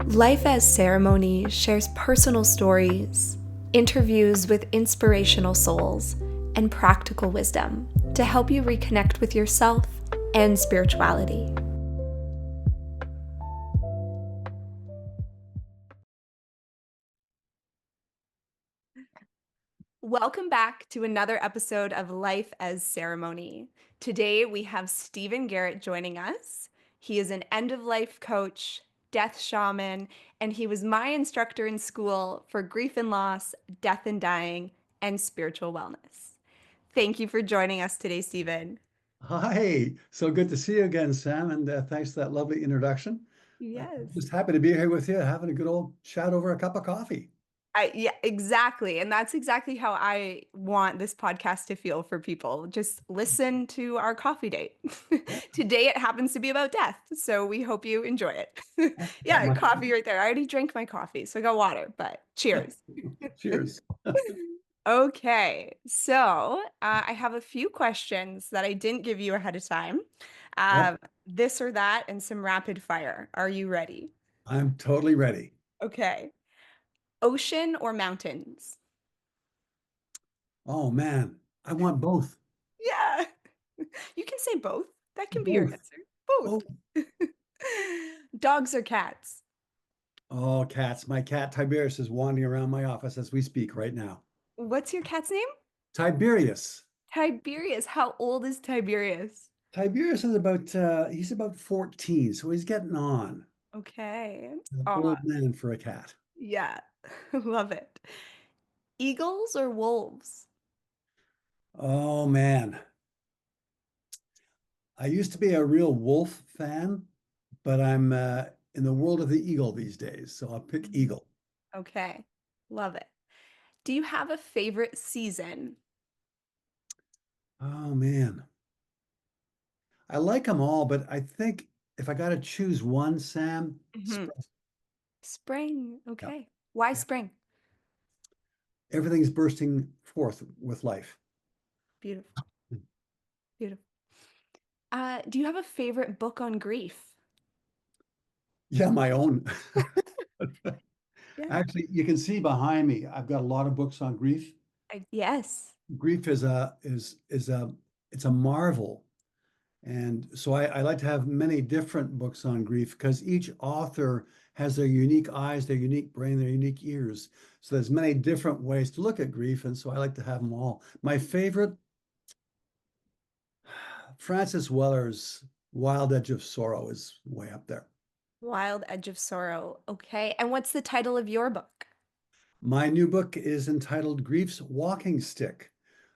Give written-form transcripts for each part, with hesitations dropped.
Life as Ceremony shares personal stories, interviews with inspirational souls, and practical wisdom to help you reconnect with yourself and spirituality. Welcome back to another episode of Life as Ceremony. Today we have Stephen Garrett joining us. He is an end of life coach, death shaman, and he was my instructor in school for grief and loss, death and dying, and spiritual wellness. Thank you for joining us today, Stephen. Hi, so good to see you again, Sam, and thanks for that lovely introduction. Yes. Just happy to be here with you, having a good old chat over a cup of coffee. Yeah, exactly. And that's exactly how I want this podcast to feel for people. Just listen to our coffee date. Yeah, Today it happens to be about death, so we hope you enjoy it. that Yeah, much. coffee right there. I already drank my coffee, so I got water, but cheers. Cheers. Okay, so I have a few questions that I didn't give you ahead of time. Yep, This or that, and some rapid fire. Are you ready? I'm totally ready. Okay. Ocean or mountains? Oh man, I want both. Yeah. You can say both. That can be your Both. answer. Both. Both. Dogs or cats? Oh, cats. My cat Tiberius is wandering around my office as we speak right now. What's your cat's name? Tiberius. Tiberius. How old is Tiberius? Tiberius is he's about 14, so he's getting on. Okay. An Oh, old man for a cat. yeah. Love it. Eagles or wolves? Oh man. I used to be a real wolf fan, but I'm in the world of the eagle these days, so I'll pick Mhm. eagle. Okay. Love it. Do you have a favorite season? Oh man, I like them all, but I think if I got to choose one, Sam, Mhm. spring. Spring. Yeah, Okay. Why yeah. spring? Everything's bursting forth with life. Beautiful. Beautiful. Do you have a favorite book on grief? Yeah, my own. Yeah. Actually, you can see behind me, I've got a lot of books on grief. Yes. Grief is a it's a marvel. And so I like to have many different books on grief because each author has their unique eyes, their unique brain, their unique ears. So there's many different ways to look at grief, and so I like to have them all. My favorite, Francis Weller's Wild Edge of Sorrow is way up there. Wild Edge of Sorrow. Okay. And what's the title of your book? My new book is entitled Grief's Walking Stick,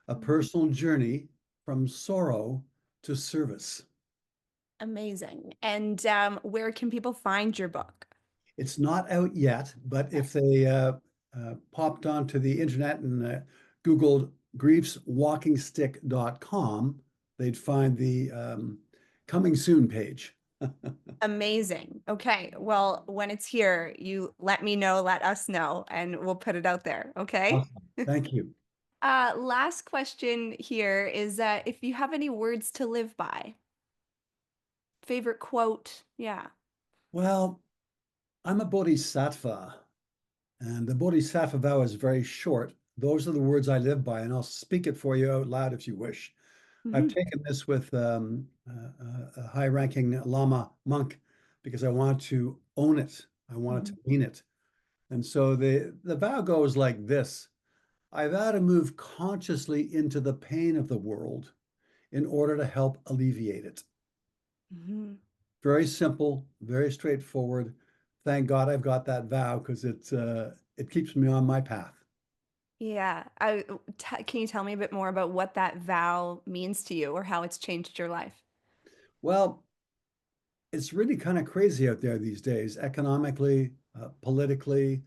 a Mhm. personal journey from sorrow to service. Amazing. And where can people find your book? It's not out yet, but if they popped onto the internet and Googled griefswalkingstick.com, they'd find the coming soon page. Amazing. Okay. Well, when it's here, you let me know, let us know, and we'll put it out there. Okay. Awesome. Thank you. Last question here is if you have any words to live by, favorite quote. Yeah. Well, I'm a bodhisattva, and the bodhisattva vow is very short. Those are the words I live by, and I'll speak it for you out loud if you wish. I've Mhm. taken this with a high-ranking Lama monk because I want to own it. I want to Mhm. mean it. And so the vow goes like this. I vow to move consciously into the pain of the world in order to help alleviate it. Mhm. Very simple, very straightforward. Thank God I've got that vow because it keeps me on my path. Yeah. Can you tell me a bit more about what that vow means to you or how it's changed your life? Well, it's really kind of crazy out there these days, economically, politically,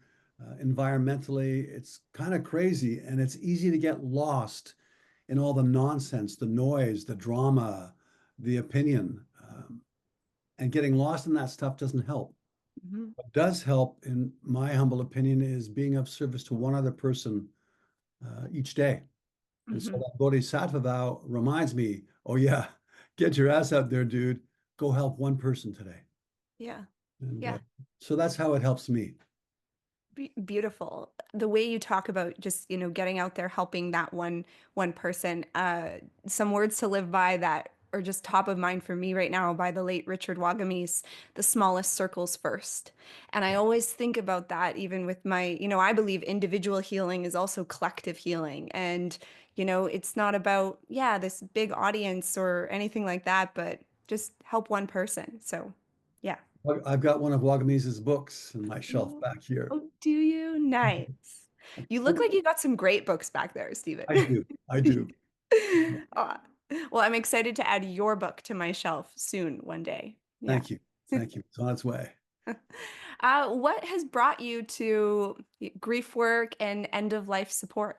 environmentally. It's kind of crazy, and it's easy to get lost in all the nonsense, the noise, the drama, the opinion. And getting lost in that stuff doesn't help. Mhm. What does help, in my humble opinion, is being of service to one other person each day. And so Mhm. that Bodhisattva vow reminds me, oh yeah, get your ass out there, dude. Go help one person today. Yeah. And Yeah. so that's how it helps me. Beautiful. The way you talk about just, getting out there, helping that one person. Some words to live by that are just top of mind for me right now by the late Richard Wagamese, the smallest circles first. And I always think about that even with my, I believe individual healing is also collective healing. And, it's not about, yeah, this big audience or anything like that, but just help one person. So, yeah. I've got one of Wagamese's books on my shelf Oh, back here. oh, do you? Nice. You look like you got some great books back there, Stephen. I do. I do. Aw. Well, I'm excited to add your book to my shelf soon, one day. Yeah. Thank you. Thank you. It's on its way. What has brought you to grief work and end of life support?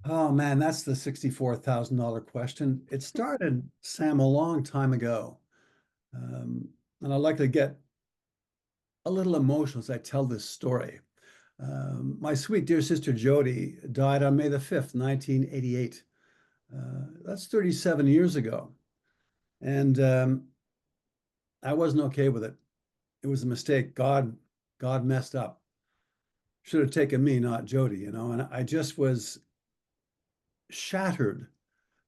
Oh man, that's the $64,000 question. It started, Sam, a long time ago. Um, and I like to get a little emotional as I tell this story. My sweet dear sister Jody died on May the 5th, 1988. That's 37 years ago. And I wasn't okay with it. It was a mistake. God messed up. Should have taken me, not Jody, And I just was shattered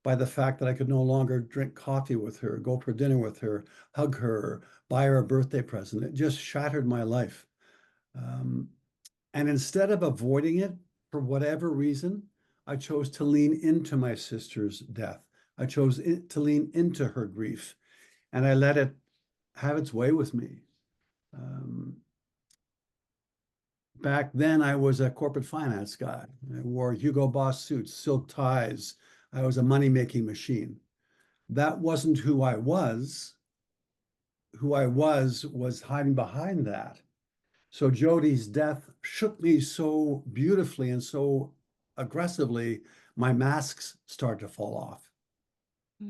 by the fact that I could no longer drink coffee with her, go for dinner with her, hug her, buy her a birthday present. It just shattered my life. Um, and instead of avoiding it for whatever reason, I chose to lean into my sister's death. I chose to lean into her grief, and I let it have its way with me. Um, Back then, I was a corporate finance guy. I wore Hugo Boss suits, silk ties. I was a money-making machine. That wasn't who I was. Who I was hiding behind that. So Jody's death shook me so beautifully and so aggressively, my masks started to fall off.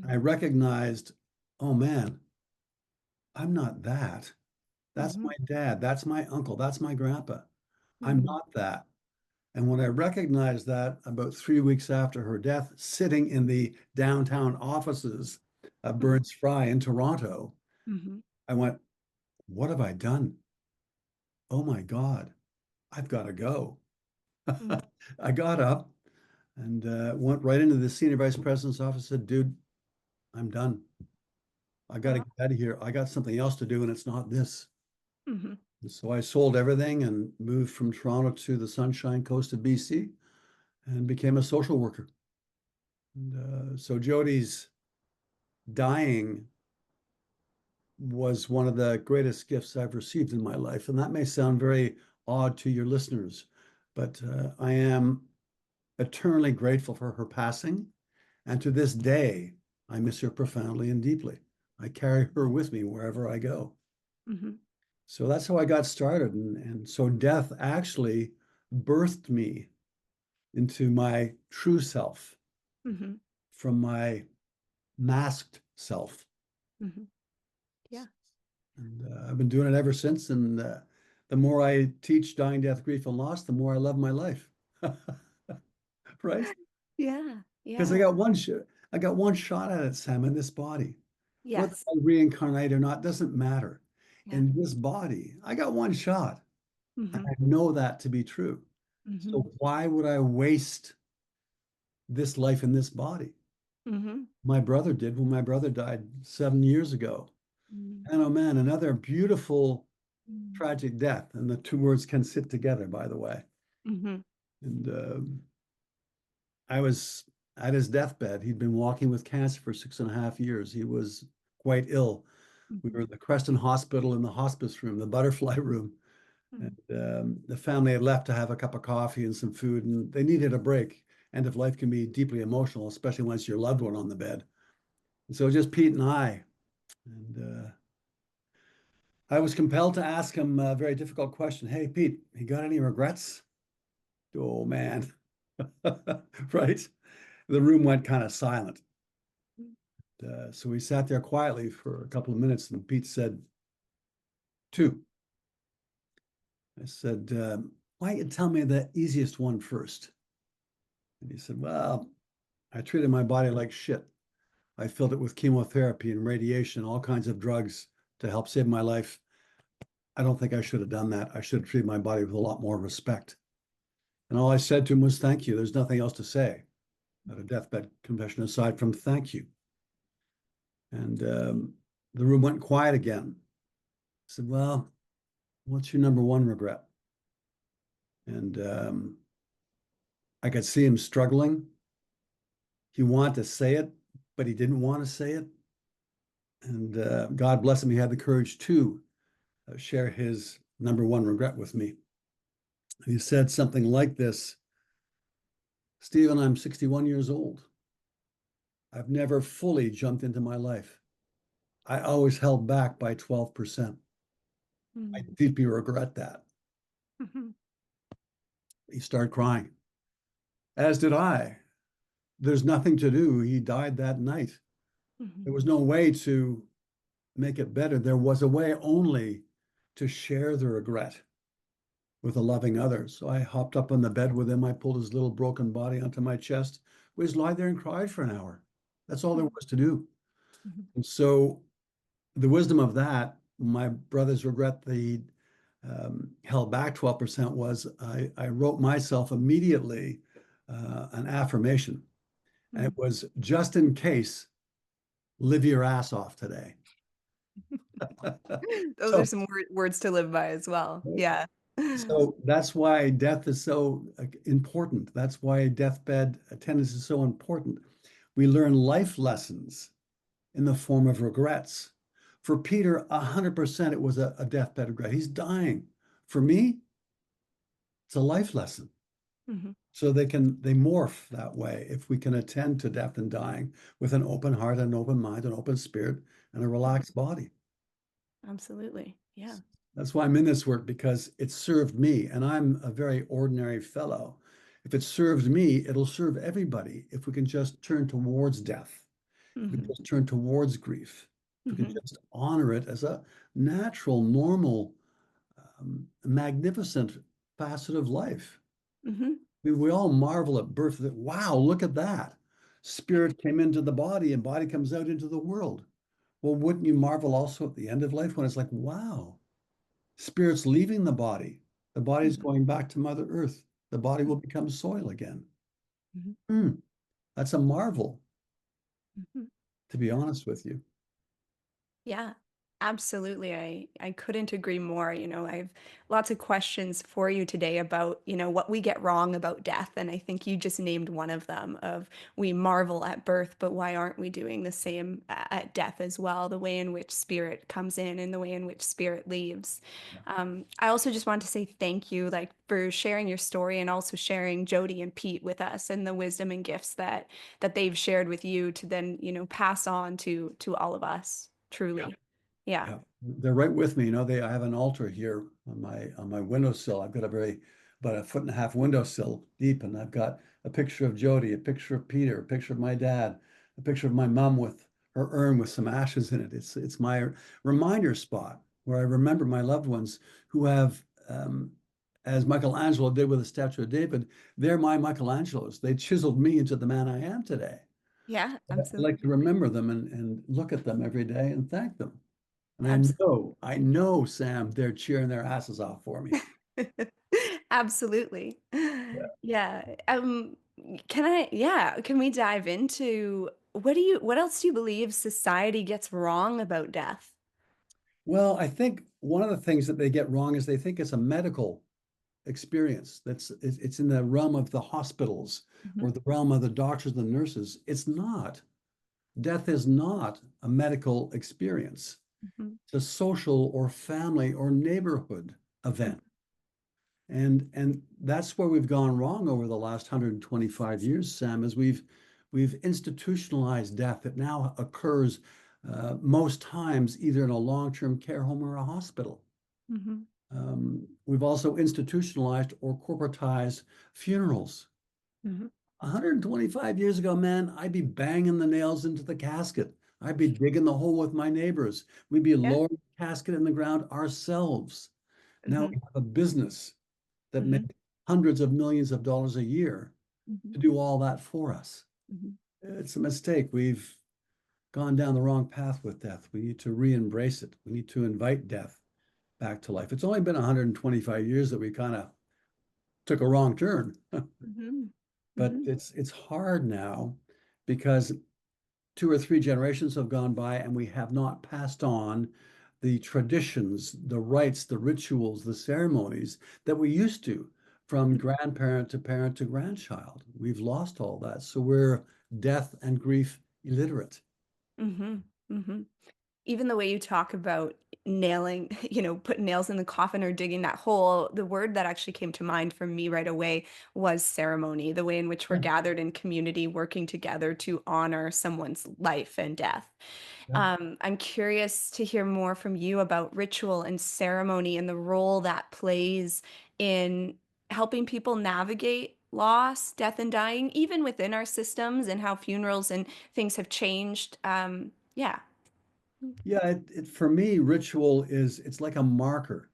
I recognized, oh man, I'm not that. That's Mm-hmm. my dad. That's my uncle. That's my grandpa. I'm Mm-hmm. not that. And when I recognized that about 3 weeks after her death, sitting in the downtown offices of Burns Fry in Toronto, Mm-hmm. I went, what have I done? Oh my God, I've got to go. I got up and went right into the senior vice president's office and said, dude, I'm done. I got to get out of here. I got something else to do, and it's not this. Mm-hmm. And so I sold everything and moved from Toronto to the Sunshine Coast of BC and became a social worker. And so Jody's dying was one of the greatest gifts I've received in my life. And that may sound very odd to your listeners, but I am eternally grateful for her passing. And to this day, I miss her profoundly and deeply. I carry her with me wherever I go. Mm-hmm. So that's how I got started. And so death actually birthed me into my true self Mm-hmm. from my masked self. Mm-hmm. Yeah. And I've been doing it ever since. And the more I teach dying, death, grief, and loss, the more I love my life. Right? Yeah. Because Yeah. I got one shot at it, Sam, in this body. Whether Yes. I reincarnate or not doesn't matter. Yeah. In this body, I got one shot. And Mm-hmm. I know that to be true. Mm-hmm. So why would I waste this life in this body? Mm-hmm. My brother did when my brother died 7 years ago. And oh man, another beautiful, tragic death. And the two words can sit together, by the way. Mm-hmm. And I was at his deathbed. He'd been walking with cancer for 6.5 years. He was quite ill. We Mm-hmm. were at the Creston Hospital in the hospice room, the butterfly room. And the family had left to have a cup of coffee and some food, and they needed a break. End of life can be deeply emotional, especially when it's your loved one on the bed. And so just Pete and I. And I was compelled to ask him a very difficult question. Hey, Pete, you got any regrets? Oh, man. Right? The room went kind of silent. So we sat there quietly for a couple of minutes, and Pete said, two. I said, why don't you tell me the easiest one first? And he said, well, I treated my body like shit. I filled it with chemotherapy and radiation, all kinds of drugs to help save my life. I don't think I should have done that. I should have treated my body with a lot more respect. And all I said to him was, thank you. There's nothing else to say at a deathbed confession aside from thank you. And the room went quiet again. I said, well, what's your number one regret? And I could see him struggling. He wanted to say it, but he didn't want to say it. And God bless him, he had the courage to share his number one regret with me. He said something like this: Stephen, I'm 61 years old. I've never fully jumped into my life. I always held back by 12%. I Mm-hmm. deeply regret that. Mm-hmm. He started crying, as did I. There's nothing to do. He died that night. Mm-hmm. There was no way to make it better. There was a way only to share the regret with a loving other. So I hopped up on the bed with him. I pulled his little broken body onto my chest. We just lied there and cried for an hour. That's all there was to do. Mm-hmm. And so the wisdom of that, my brother's regret that he held back 12% was I wrote myself immediately an affirmation. And it was just in case, live your ass off today. Those are So, some words to live by as well. Yeah. so that's why death is so important. That's why deathbed attendance is so important. We learn life lessons in the form of regrets. For Peter, 100% it was a deathbed regret. He's dying. For me, it's a life lesson. Hmm. So they morph that way if we can attend to death and dying with an open heart, an open mind, an open spirit, and a relaxed body. Absolutely. Yeah. That's why I'm in this work, because it served me, and I'm a very ordinary fellow. If it serves me, it'll serve everybody if we can just turn towards death, if we Hmm. just turn towards grief, if we can Hmm. just honor it as a natural, normal, magnificent facet of life. Hmm. We all marvel at birth that, wow, look at that. Spirit came into the body and body comes out into the world. Well, wouldn't you marvel also at the end of life when it's like, wow, spirit's leaving the body. The body's Hmm. going back to Mother Earth. The body will become soil again. Hmm. Hmm, that's a marvel, Hmm. to be honest with you. Yeah, absolutely. I couldn't agree more. I have lots of questions for you today about, what we get wrong about death. And I think you just named one of them of we marvel at birth, but why aren't we doing the same at death as well? The way in which spirit comes in and the way in which spirit leaves. I also just want to say thank you, like, for sharing your story and also sharing Jody and Pete with us and the wisdom and gifts that they've shared with you to then, pass on to all of us. Yeah. Truly. Yeah. Yeah, they're right with me. I have an altar here on my windowsill. I've got about a foot and a half windowsill deep, and I've got a picture of Jody, a picture of Peter, a picture of my dad, a picture of my mom with her urn with some ashes in it. It's my reminder spot where I remember my loved ones who have, as Michelangelo did with the statue of David, they're my Michelangelos. They chiseled me into the man I am today. Yeah, I like to absolutely. remember them and look at them every day and thank them. And Absolutely. I know, Sam, they're cheering their asses off for me. Absolutely. Yeah. Yeah. Can we dive into what else do you believe society gets wrong about death? Well, I think one of the things that they get wrong is they think it's a medical experience. It's in the realm of the hospitals Hmm. or the realm of the doctors and the nurses. It's not. Death is not a medical experience. Hmm. It's a social or family or neighborhood event. And that's where we've gone wrong over the last 125 years, Sam, is we've institutionalized death. It now occurs most times either in a long-term care home or a hospital. Hmm. We've also institutionalized or corporatized funerals. Hmm. 125 years ago, man, I'd be banging the nails into the casket. I'd be digging the hole with my neighbors. We'd be Yeah. lowering the casket in the ground ourselves. Now Hmm. we have a business that makes Hmm. hundreds of millions of dollars a year Hmm. to do all that for us. Hmm. It's a mistake. We've gone down the wrong path with death. We need to re-embrace it. We need to invite death back to life. It's only been 125 years that we kind of took a wrong turn, Hmm. but Hmm. it's hard now because two or three generations have gone by and we have not passed on the traditions, the rites, the rituals, the ceremonies that we used to from grandparent to parent to grandchild. We've lost all that. So we're death and grief illiterate. Hmm. Hmm. Even the way you talk about nailing, putting nails in the coffin or digging that hole, the word that actually came to mind for me right away was ceremony, the way in which we're Yeah, gathered in community, working together to honor someone's life and death. yeah. I'm curious to hear more from you about ritual and ceremony and the role that plays in helping people navigate loss, death, and dying, even within our systems, and how funerals and things have changed. Yeah. Yeah, for me, ritual is it's like a marker.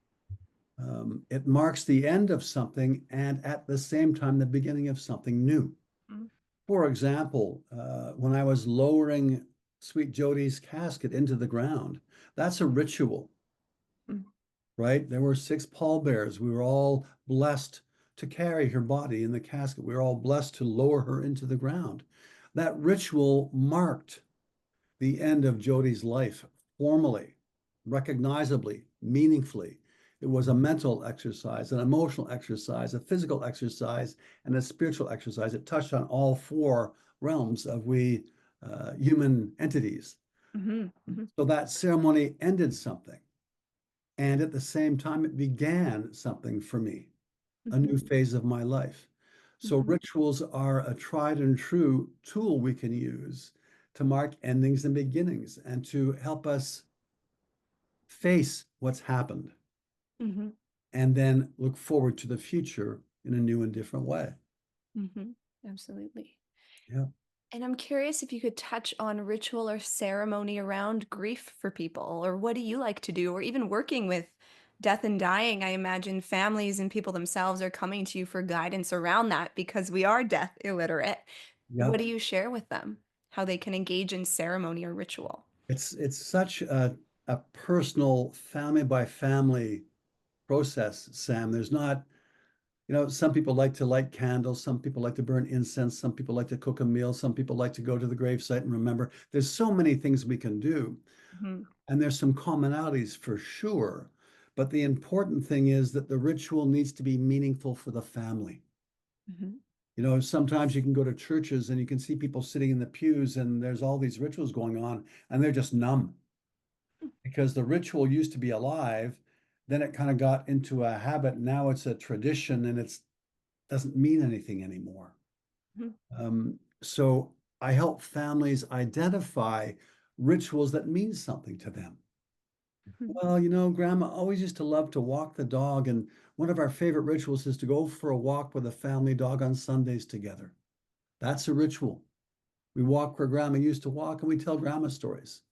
It marks the end of something and at the same time the beginning of something new. Mm, For example, when I was lowering Sweet Jodie's casket into the ground, that's a ritual, mm, right? There were six pallbearers. We were all blessed to carry her body in the casket. We were all blessed to lower her into the ground. That ritual marked the end of Jodie's life formally, recognizably, meaningfully. It was a mental exercise, an emotional exercise, a physical exercise, and a spiritual exercise. It touched on all four realms of we human entities. mhm, mhm, So that ceremony ended something. And at the same time, it began something for me, a mhm, new phase of my life. So mhm, rituals are a tried and true tool we can use to mark endings and beginnings and to help us face what's happened mhm, and then look forward to the future in a new and different way. mhm. Absolutely. Yeah. And I'm curious if you could touch on ritual or ceremony around grief for people, or what do you like to do, or even working with death and dying. I imagine families and people themselves are coming to you for guidance around that because we are death illiterate. What Yep. do you share with them? How they can engage in ceremony or ritual? It's such a personal family by family process, Sam. There's not, some people like to light candles, some people like to burn incense, some people like to cook a meal, some people like to go to the gravesite and remember. There's so many things we can do. Mhm, And there's some commonalities for sure. But the important thing is that the ritual needs to be meaningful for the family. mhm, Sometimes you can go to churches and you can see people sitting in the pews and there's all these rituals going on and they're just numb because the ritual used to be alive. Then it kind of got into a habit. Now it's a tradition and it doesn't mean anything anymore. mhm, So I help families identify rituals that mean something to them. mhm, Well, Grandma always used to love to walk the dog, and one of our favorite rituals is to go for a walk with a family dog on Sundays together. That's a ritual. We walk where Grandma used to walk, and we tell Grandma stories.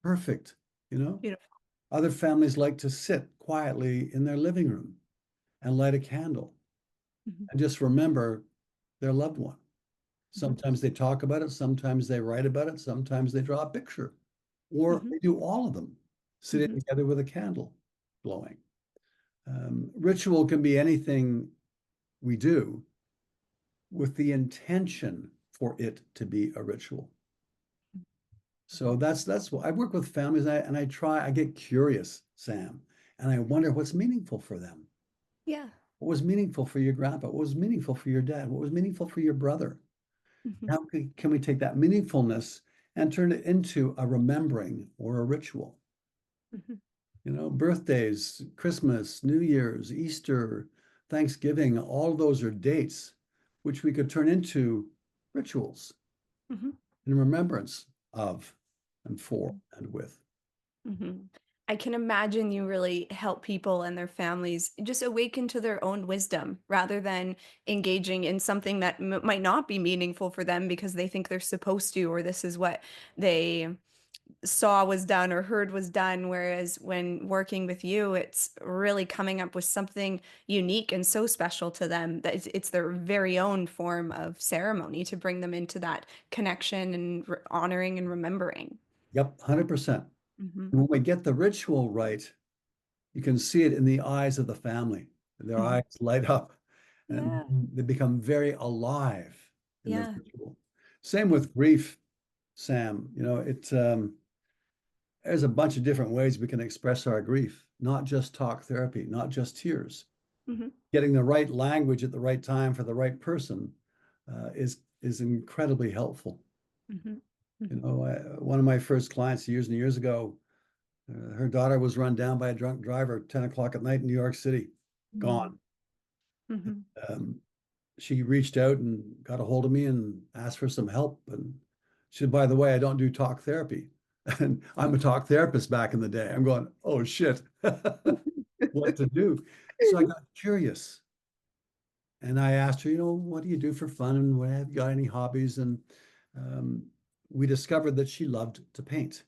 Perfect, you know? Beautiful. Other families like to sit quietly in their living room and light a candle Mhm, and just remember their loved one. mhm, Sometimes they talk about it, sometimes they write about it, sometimes they draw a picture, or mhm, they do all of them, sitting mhm, together with a candle glowing. Ritual can be anything we do with the intention for it to be a ritual. So that's what I work with families and I get curious, Sam, and I wonder what's meaningful for them. Yeah. What was meaningful for your grandpa? What was meaningful for your dad? What was meaningful for your brother? Mhm, How can we take that meaningfulness and turn it into a remembering or a ritual? mhm, Birthdays, Christmas, New Year's, Easter, Thanksgiving, all those are dates which we could turn into rituals mhm. in remembrance of and for and with. Mhm. I can imagine you really help people and their families just awaken to their own wisdom rather than engaging in something that might not be meaningful for them because they think they're supposed to, or this is what they saw was done or heard was done. Whereas when working with you, it's really coming up with something unique and so special to them that it's their very own form of ceremony to bring them into that connection and honoring and remembering. Yep, 100%. Hmm. And when we get the ritual right, You can see it in the eyes of the family. Their Mhm. eyes light up and Yeah. they become very alive in the Yeah. ritual. Same with grief, Sam. There's a bunch of different ways we can express our grief, not just talk therapy, not just tears. Mhm. Getting the right language at the right time for the right person is incredibly helpful. Mhm. One of my first clients years and years ago, her daughter was run down by a drunk driver at 10 o'clock at night in New York City, Mhm. gone. Mhm. Um, she reached out and got a hold of me and asked for some help. And she said, by the way, I don't do talk therapy. And I'm a talk therapist back in the day. I'm going, oh shit, what to do? So I got curious and I asked her, what do you do for fun? And what have you got any hobbies? And um, we discovered that she loved to paint.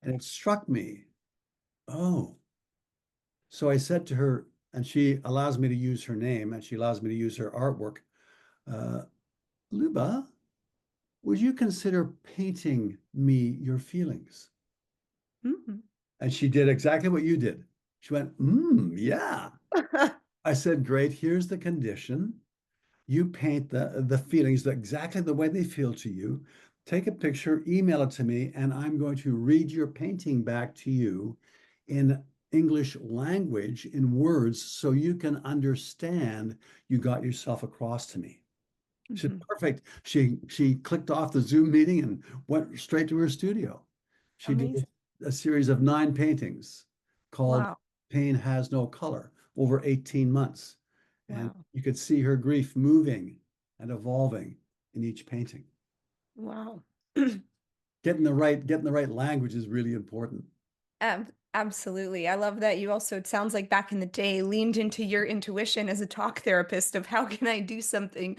And it struck me, oh, so I said to her, and she allows me to use her name and she allows me to use her artwork. Uh, Luba, would you consider painting me your feelings? Mhm. And she did exactly what you did. She went, yeah. I said, great, here's the condition. You paint the feelings exactly the way they feel to you. Take a picture, email it to me, and I'm going to read your painting back to you in English language, in words, so you can understand you got yourself across to me. She said, Mhm. perfect. She clicked off the Zoom meeting and went straight to her studio. She did Amazing. a series of 9 paintings called Wow. Pain Has No Color over 18 months. And Wow. you could see her grief moving and evolving in each painting. Wow. Getting the right language is really important. Absolutely. I love that you also, it sounds like back in the day, leaned into your intuition as a talk therapist of how can I do something,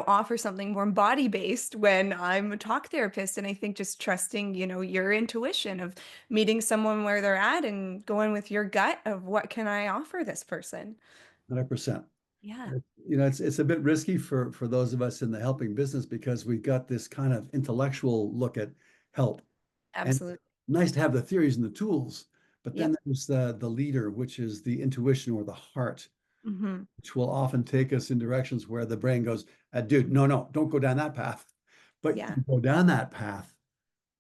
offer something more body based when I'm a talk therapist. And I think just trusting, your intuition of meeting someone where they're at and going with your gut of what can I offer this person. 100%. Yeah, It's a bit risky for those of us in the helping business because we've got this kind of intellectual look at help. And absolutely. nice to have the theories and the tools, but then Yep. there's the leader, which is the intuition or the heart, Hmm. which will often take us in directions where the brain goes, dude, no, no, don't go down that path. But Yeah. you go down that path,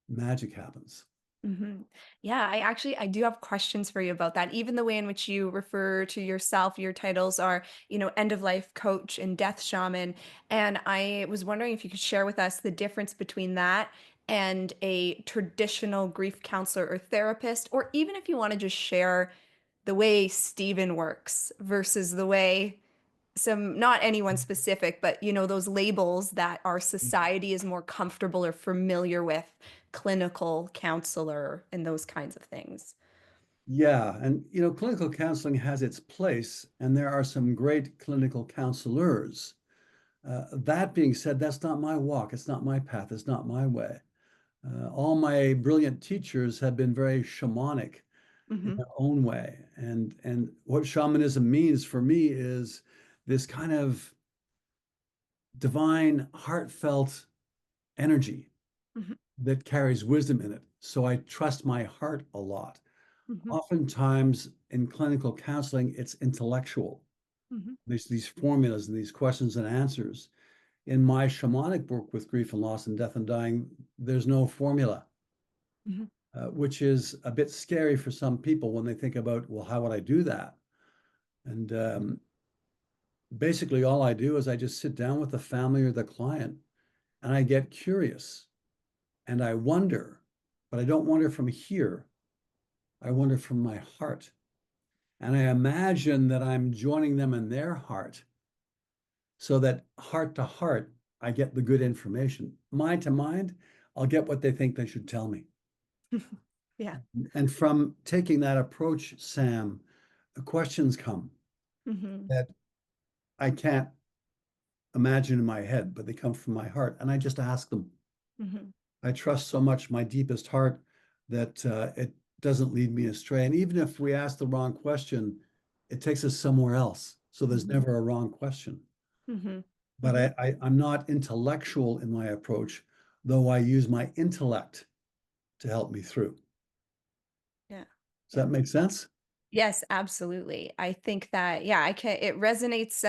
magic happens. Hmm. Yeah, I do have questions for you about that. Even the way in which you refer to yourself, your titles are, end of life coach and death shaman. And I was wondering if you could share with us the difference between that and a traditional grief counselor or therapist, or even if you want to just share the way Stephen works versus the way some, not anyone specific, but those labels that our society is more comfortable or familiar with, clinical counselor and those kinds of things. Yeah, and clinical counseling has its place, and there are some great clinical counselors. That being said, that's not my walk. It's not my path. It's not my way. All my brilliant teachers have been very shamanic in Hmm. their own way. And what shamanism means for me is this kind of divine, heartfelt energy Hmm. that carries wisdom in it. So I trust my heart a lot. Hmm. Oftentimes in clinical counseling, it's intellectual. Hmm. There's these formulas and these questions and answers. In my shamanic work with grief and loss and death and dying, there's no formula, Hmm. which is a bit scary for some people when they think about, well, how would I do that? And basically, all I do is I just sit down with the family or the client and I get curious and I wonder, but I don't wonder from here. I wonder from my heart. And I imagine that I'm joining them in their heart so that heart to heart, I get the good information. Mind to mind, I'll get what they think they should tell me. Yeah. And from taking that approach, Sam, the questions come Hmm. that I can't imagine in my head, but they come from my heart. And I just ask them. Hmm. I trust so much my deepest heart that it doesn't lead me astray. And even if we ask the wrong question, it takes us somewhere else. So there's Hmm. never a wrong question. Hmm. But Hmm. I'm not intellectual in my approach, though I use my intellect to help me through. Yeah. Does Yeah. that make sense? Yes, absolutely. I think that, yeah, I can it resonates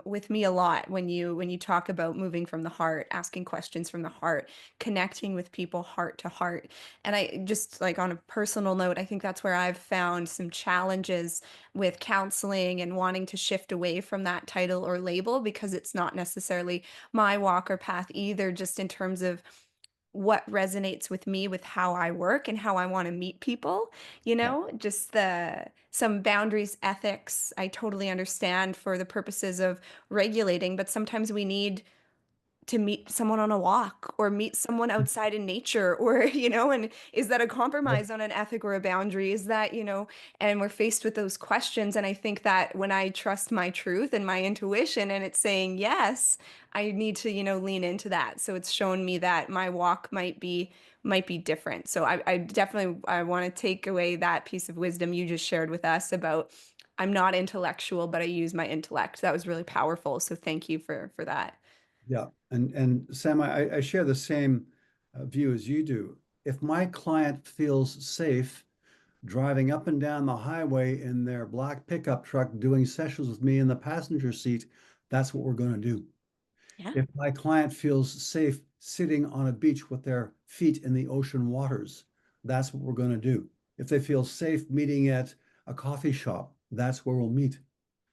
with me a lot when you talk about moving from the heart, asking questions from the heart, connecting with people heart to heart. And I just like on a personal note, I think that's where I've found some challenges with counseling and wanting to shift away from that title or label because it's not necessarily my walk or path either, just in terms of what resonates with me with how I work and how I want to meet people, Yeah. just the some boundaries, ethics, I totally understand for the purposes of regulating, but sometimes we need to meet someone on a walk or meet someone outside in nature or and is that a Yep. compromise on an ethic or a boundary, is that and we're faced with those questions, and I think that when I trust my truth and my intuition and it's saying yes, I need to lean into that. So it's shown me that my walk might be different. So I definitely I want to take away that piece of wisdom you just shared with us about I'm not intellectual, but I use my intellect. That was really powerful, so thank you for that. Yeah. And Sam, I share the same view as you do. If my client feels safe driving up and down the highway in their black pickup truck doing sessions with me in the passenger seat, that's what we're going to do. Yeah. If my client feels safe sitting on a beach with their feet in the ocean waters, that's what we're going to do. If they feel safe meeting at a coffee shop, that's where we'll meet.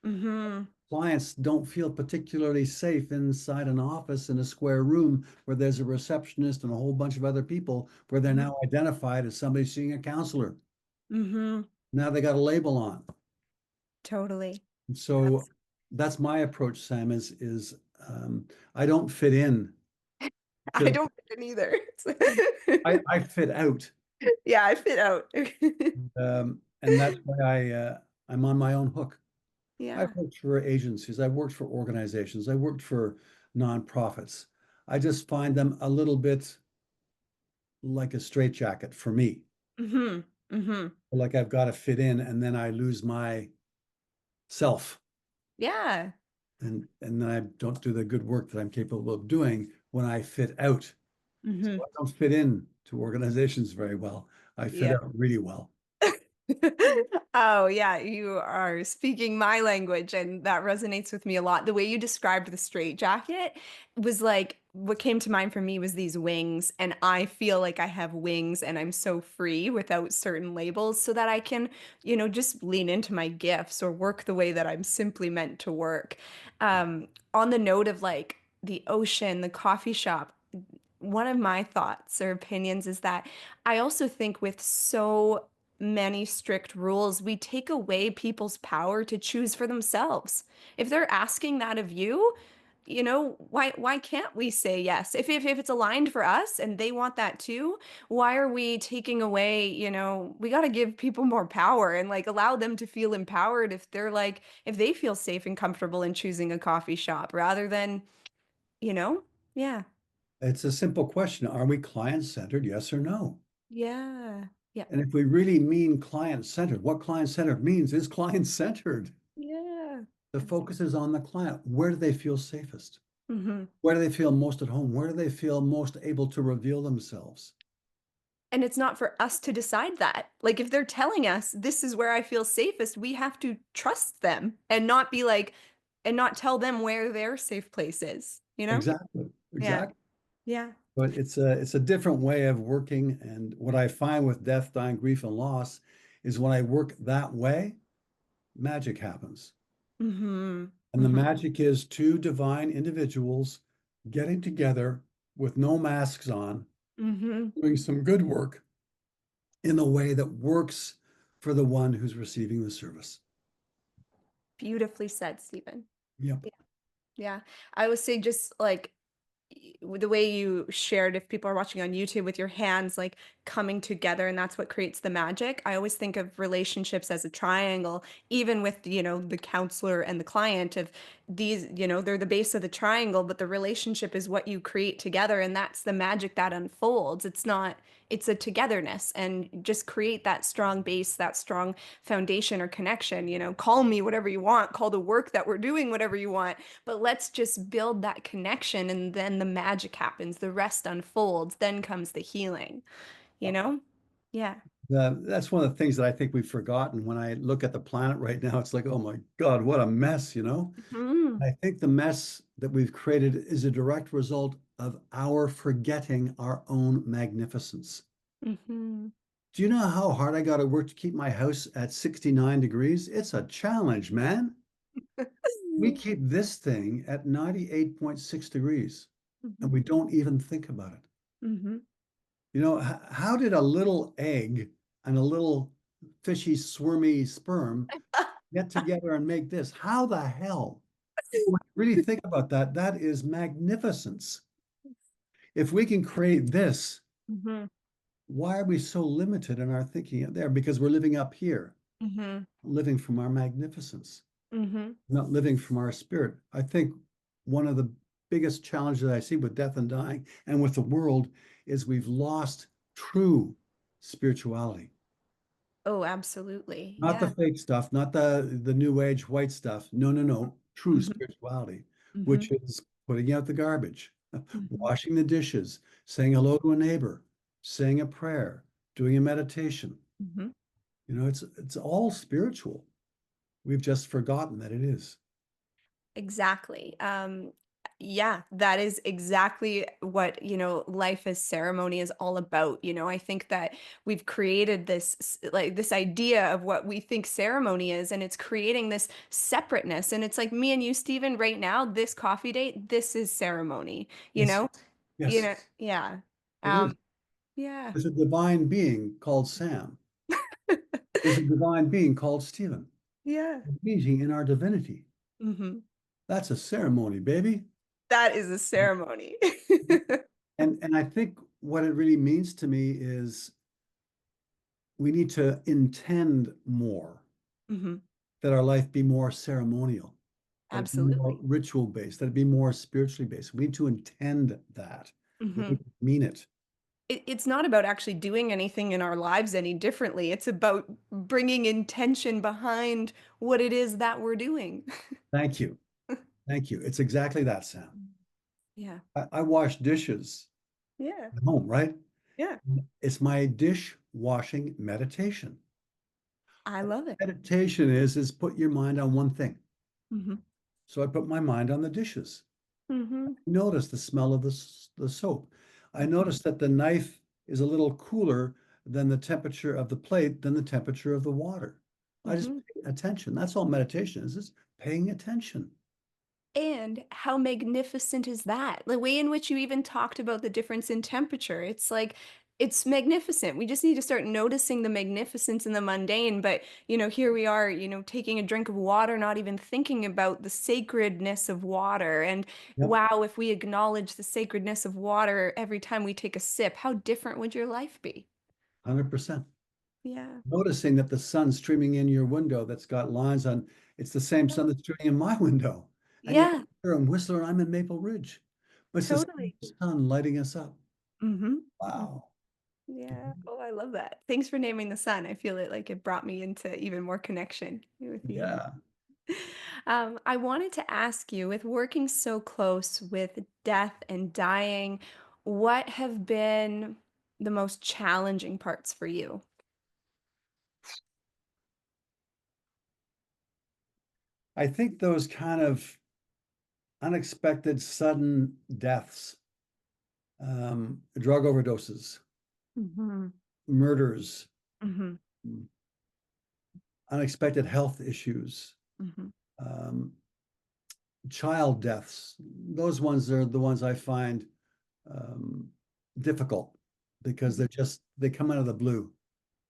Mm-hmm. Clients don't feel particularly safe inside an office in a square room where there's a receptionist and a whole bunch of other people where they're Mhm. now identified as somebody seeing a counselor. Mhm. Now they got a label on. Totally. So Abs that's my approach, Sam, is I don't fit in I to don't fit in either. I fit out. Yeah, I fit out. And that's why I'm on my own hook. I've Yeah. worked for agencies, I've worked for organizations, I worked for nonprofits. I just find them a little bit like a straitjacket for me. Mhm. Mhm. Like I've got to fit in and then I lose my self Yeah. and then I don't do the good work that I'm capable of doing when I fit out. So Mhm. I don't fit in to organizations very well. I fit Yeah. out really well. Oh, yeah, you are speaking my language, and that resonates with me a lot. The way you described the straitjacket was like what came to mind for me was these wings, and I feel like I have wings and I'm so free without certain labels so that I can, just lean into my gifts or work the way that I'm simply meant to work. On the note of like the ocean, the coffee shop, one of my thoughts or opinions is that I also think with so many strict rules, we take away people's power to choose for themselves. If they're asking that of you, why can't we say yes? If it's aligned for us and they want that too, why are we taking away, we got to give people more power and like allow them to feel empowered if they're like if they feel safe and comfortable in choosing a coffee shop rather than, you know? Yeah. It's a simple question. Are we client-centered? Yes or no? Yeah. Yeah. And if we really mean client-centered, what client-centered means is client-centered. Yeah. The focus is on the client. Where do they feel safest? Hmm. Where do they feel most at home? Where do they feel most able to reveal themselves? And it's not for us to decide that. Like if they're telling us this is where I feel safest, we have to trust them and not be like and not tell them where their safe place is, you know? Exactly. Yeah. Exactly. Yeah. But it's a different way of working. And what I find with death, dying, grief, and loss is when I work that way, magic happens. Hmm. And the Hmm. magic is two divine individuals getting together with no masks on, Hmm. doing some good work in a way that works for the one who's receiving the service. Beautifully said, Stephen. Yep. Yeah. Yeah. I would say just like the way you shared, if people are watching on YouTube with your hands like coming together and that's what creates the magic. I always think of relationships as a triangle, even with, the counselor and the client of these, they're the base of the triangle, but the relationship is what you create together. And that's the magic that unfolds. It's not, it's a togetherness and just create that strong base, that strong foundation or connection, call me whatever you want, call the work that we're doing, whatever you want, but let's just build that connection and then the magic happens, the rest unfolds, then comes the healing, you know? Yeah. That's one of the things that I think we've forgotten. When I look at the planet right now, it's like, oh my God, what a mess, you know? Mhm. I think the mess that we've created is a direct result of our forgetting our own magnificence. Mhm. Do you know how hard I got to work to keep my house at 69 degrees? It's a challenge, man. We keep this thing at 98.6 degrees and Mhm. we don't even think about it. Mhm. You know, how did a little egg and a little fishy, squirmy sperm get together and make this? How the hell? When you really think about that, that is magnificence. If we can create this, Mhm. why are we so limited in our thinking there? Because we're living up here, Mhm. living from our magnificence, Mhm. not living from our spirit. I think one of the biggest challenges I see with death and dying and with the world is we've lost true spirituality. Oh, absolutely. Not the Yeah. fake stuff, not the new age white stuff. No, no, no. True Mhm. spirituality, which Mhm. is putting out the garbage, Mhm. washing the dishes, saying hello to a neighbor, saying a prayer, doing a meditation. Mhm. You know, it's all spiritual. We've just forgotten that it is. Exactly. Yeah, that is exactly what, life as ceremony is all about. I think that we've created like this idea of what we think ceremony is, and it's creating this separateness. And it's like me and you, Stephen, right now, this coffee date, this is ceremony, you Yes, know? yes, Yeah. it Um, is. yeah. There's a divine being called Sam. There's a divine being called Stephen, Yeah. meeting in our divinity. Hmm. That's a ceremony, baby. That is a ceremony. And I think what it really means to me is we need to intend more Hmm. that our life be more ceremonial, that it be more Absolutely. ritual based, that it be more spiritually based. We need to intend that. We need Hmm. to mean it. It's not about actually doing anything in our lives any differently. It's about bringing intention behind what it is that we're doing. Thank you. Thank you. It's exactly that, Sam. Yeah. I wash dishes Yeah. at home, right? Yeah. It's my dish washing meditation. I love it. Meditation is put your mind on one thing. Hmm. So I put my mind on the dishes. Hmm. Notice the smell of the soap. I Hmm. noticed that the knife is a little cooler than the temperature of the plate, than the temperature of the water. I just Hmm. pay attention. That's all meditation is paying attention. And how magnificent is that? The way in which you even talked about the difference in temperature. It's like, it's magnificent. We just need to start noticing the magnificence in the mundane. But, here we are, taking a drink of water, not even thinking about the sacredness of water. And Yep, wow, if we acknowledge the sacredness of water every time we take a sip, how different would your life be? 100%. Yeah. Noticing that the sun streaming in your window that's got lines on, it's the same sun that's streaming in my window. And yet Yeah, you're in Whistler and I'm in Maple Ridge. But it's the same totally. sun lighting us up. Hmm. Wow. Yeah. Oh, I love that. Thanks for naming the sun. I feel it brought me into even more connection with you. Yeah. I wanted to ask you, with working so close with death and dying, what have been the most challenging parts for you? I think those kind of unexpected sudden deaths, drug overdoses, Hmm. murders, Hmm. unexpected health issues, Hmm. um, child deaths. Those ones are the ones I find um, difficult because Hmm. they come out of the blue.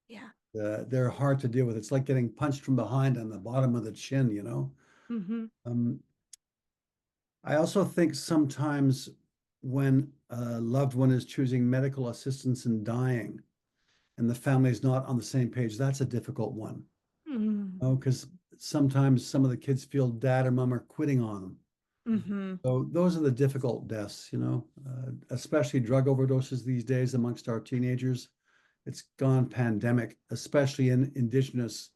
Yeah. They're hard to deal with. It's like getting punched from behind on the bottom of the chin, you know? Hmm. Um, I also think sometimes when a loved one is choosing medical assistance in dying and the family is not on the same page, that's a difficult one. Hmm. Oh, because sometimes some of the kids feel dad or mom are quitting on them. Hmm. So those are the difficult deaths, especially drug overdoses these days amongst our teenagers. It's gone pandemic, especially in indigenous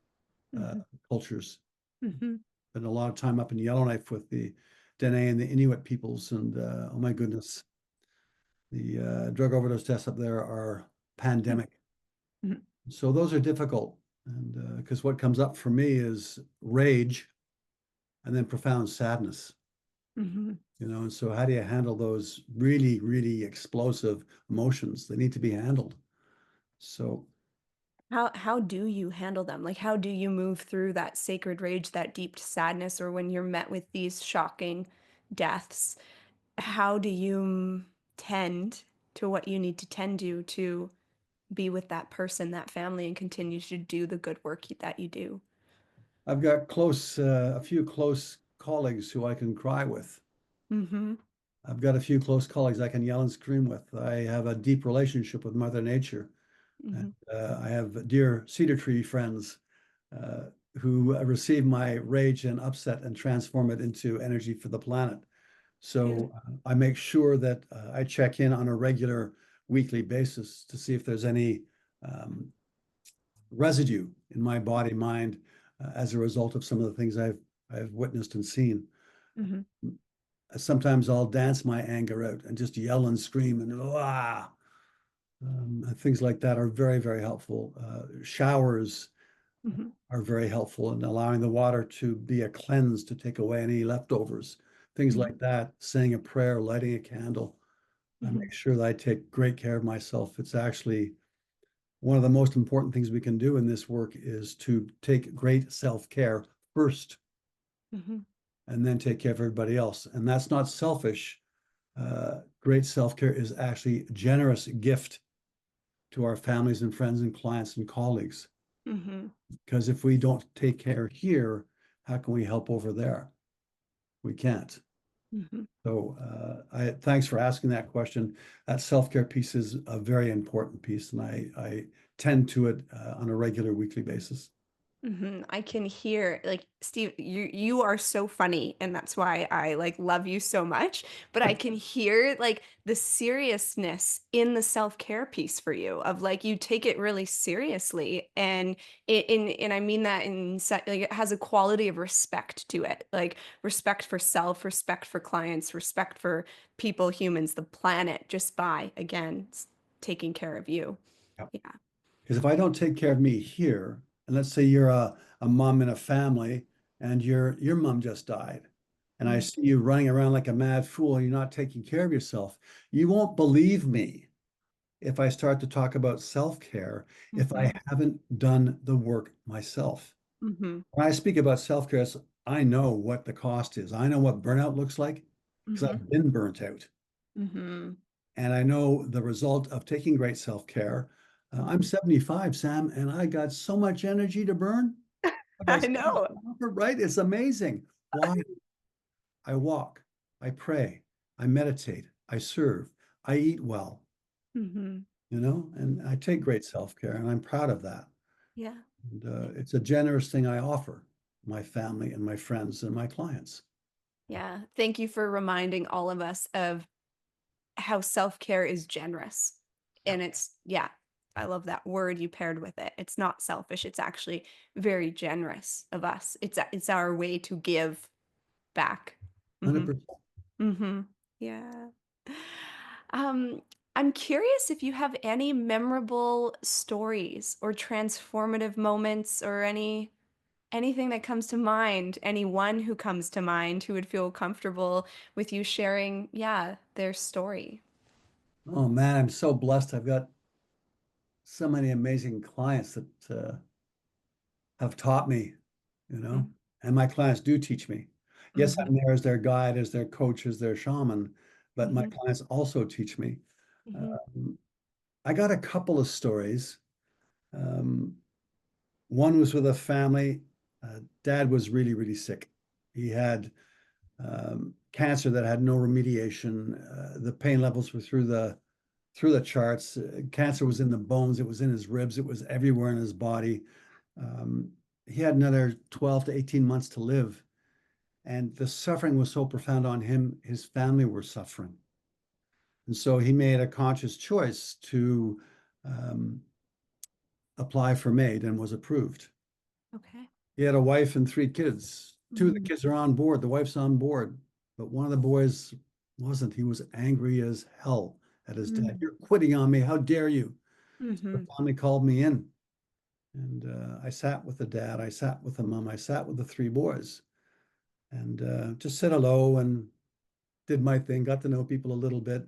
uh, Hmm. cultures. Hmm. Been a lot of time up in Yellowknife with the Dene and the Inuit peoples, and oh my goodness, the drug overdose deaths up there are pandemic. So those are difficult. And because what comes up for me is rage and then profound sadness, Hmm. and so how do you handle those really, really explosive emotions? They need to be handled. So How do you handle them? Like how do you move through that sacred rage, that deep sadness, or when you're met with these shocking deaths? How do you tend to what you need to tend to be with that person, that family, and continue to do the good work that you do? I've got a few close colleagues who I can cry with. Mm-hmm. I've got a few close colleagues I can yell and scream with. I have a deep relationship with Mother Nature. And Mm-hmm. I have dear cedar tree friends uh, who receive my rage and upset and transform it into energy for the planet. Yeah. So I make sure that I check in on a regular weekly basis to see if there's any um, residue in my body, mind, as a result of some of the things I've witnessed and seen. Mm-hmm. Sometimes I'll dance my anger out and just yell and scream and ah. Things like that are very, very helpful. Showers Mm-hmm. are very helpful in allowing the water to be a cleanse to take away any leftovers. Things Mm-hmm. like that, saying a prayer, lighting a candle. I Mm-hmm. make sure that I take great care of myself. It's actually one of the most important things we can do in this work is to take great self-care first Mm-hmm. and then take care of everybody else. And that's not selfish. Great self-care is actually a generous gift to our families and friends and clients and colleagues. Mm-hmm. Because if we don't take care here, how can we help over there? We can't. Mm-hmm. So thanks for asking that question. That self-care piece is a very important piece, and I tend to it on a regular weekly basis. Hmm. I can hear like Steve, you are so funny, and that's why I like love you so much. But I can hear like the seriousness in the self-care piece for you of like you take it really seriously, and and I mean that like it has a quality of respect to it, like respect for self, respect for clients, respect for people, humans, the planet, just by again taking care of you. Yeah. Because if I don't take care of me here, and let's say you're a mom in a family and your mom just died, and I Mm-hmm. see you running around like a mad fool and you're not taking care of yourself, you won't believe me if I start to talk about self-care if I haven't done the work myself. Mm-hmm. When I speak about self-care, I know what the cost is. I know what burnout looks like because Mm-hmm. I've been burnt out. Mm-hmm. And I know the result of taking great self-care. I'm 75, Sam, and I got so much energy to burn. I got I so much know. to offer, right? It's amazing. Why? I walk, I pray, I meditate, I serve, I eat well, Hmm. and I take great self-care, and I'm proud of that. Yeah. And it's a generous thing I offer my family and my friends and my clients. Yeah. Thank you for reminding all of us of how self-care is generous. Yeah, And it's, yeah, I love that word you paired with it. It's not selfish. It's actually very generous of us. It's our way to give back. Hmm. 100%. Hmm. Yeah. Um, I'm curious if you have any memorable stories or transformative moments or anything that comes to mind, anyone who comes to mind who would feel comfortable with you sharing, yeah, their story. Oh man, I'm so blessed. I've got so many amazing clients that have taught me, and my clients do teach me. Yes, Mm-hmm. I'm there as their guide, as their coach, as their shaman, but my Mm-hmm. clients also teach me. Mm-hmm. Um, I got a couple of stories. Um, one was with a family. Dad was really, really sick. He had cancer that had no remediation. The pain levels were through the charts. Cancer was in the bones. It was in his ribs. It was everywhere in his body. Um, he had another 12 to 18 months to live. And the suffering was so profound on him, his family were suffering. And so he made a conscious choice to um, apply for MAID and was approved. Okay. He had a wife and three kids. Two of the Mm-hmm. kids are on board. The wife's on board. But one of the boys wasn't. He was angry as hell at his dad. You're quitting on me. How dare you? So Mm-hmm. the family called me in. And I sat with the dad, I sat with the mom, I sat with the three boys, and just said hello and did my thing, got to know people a little bit.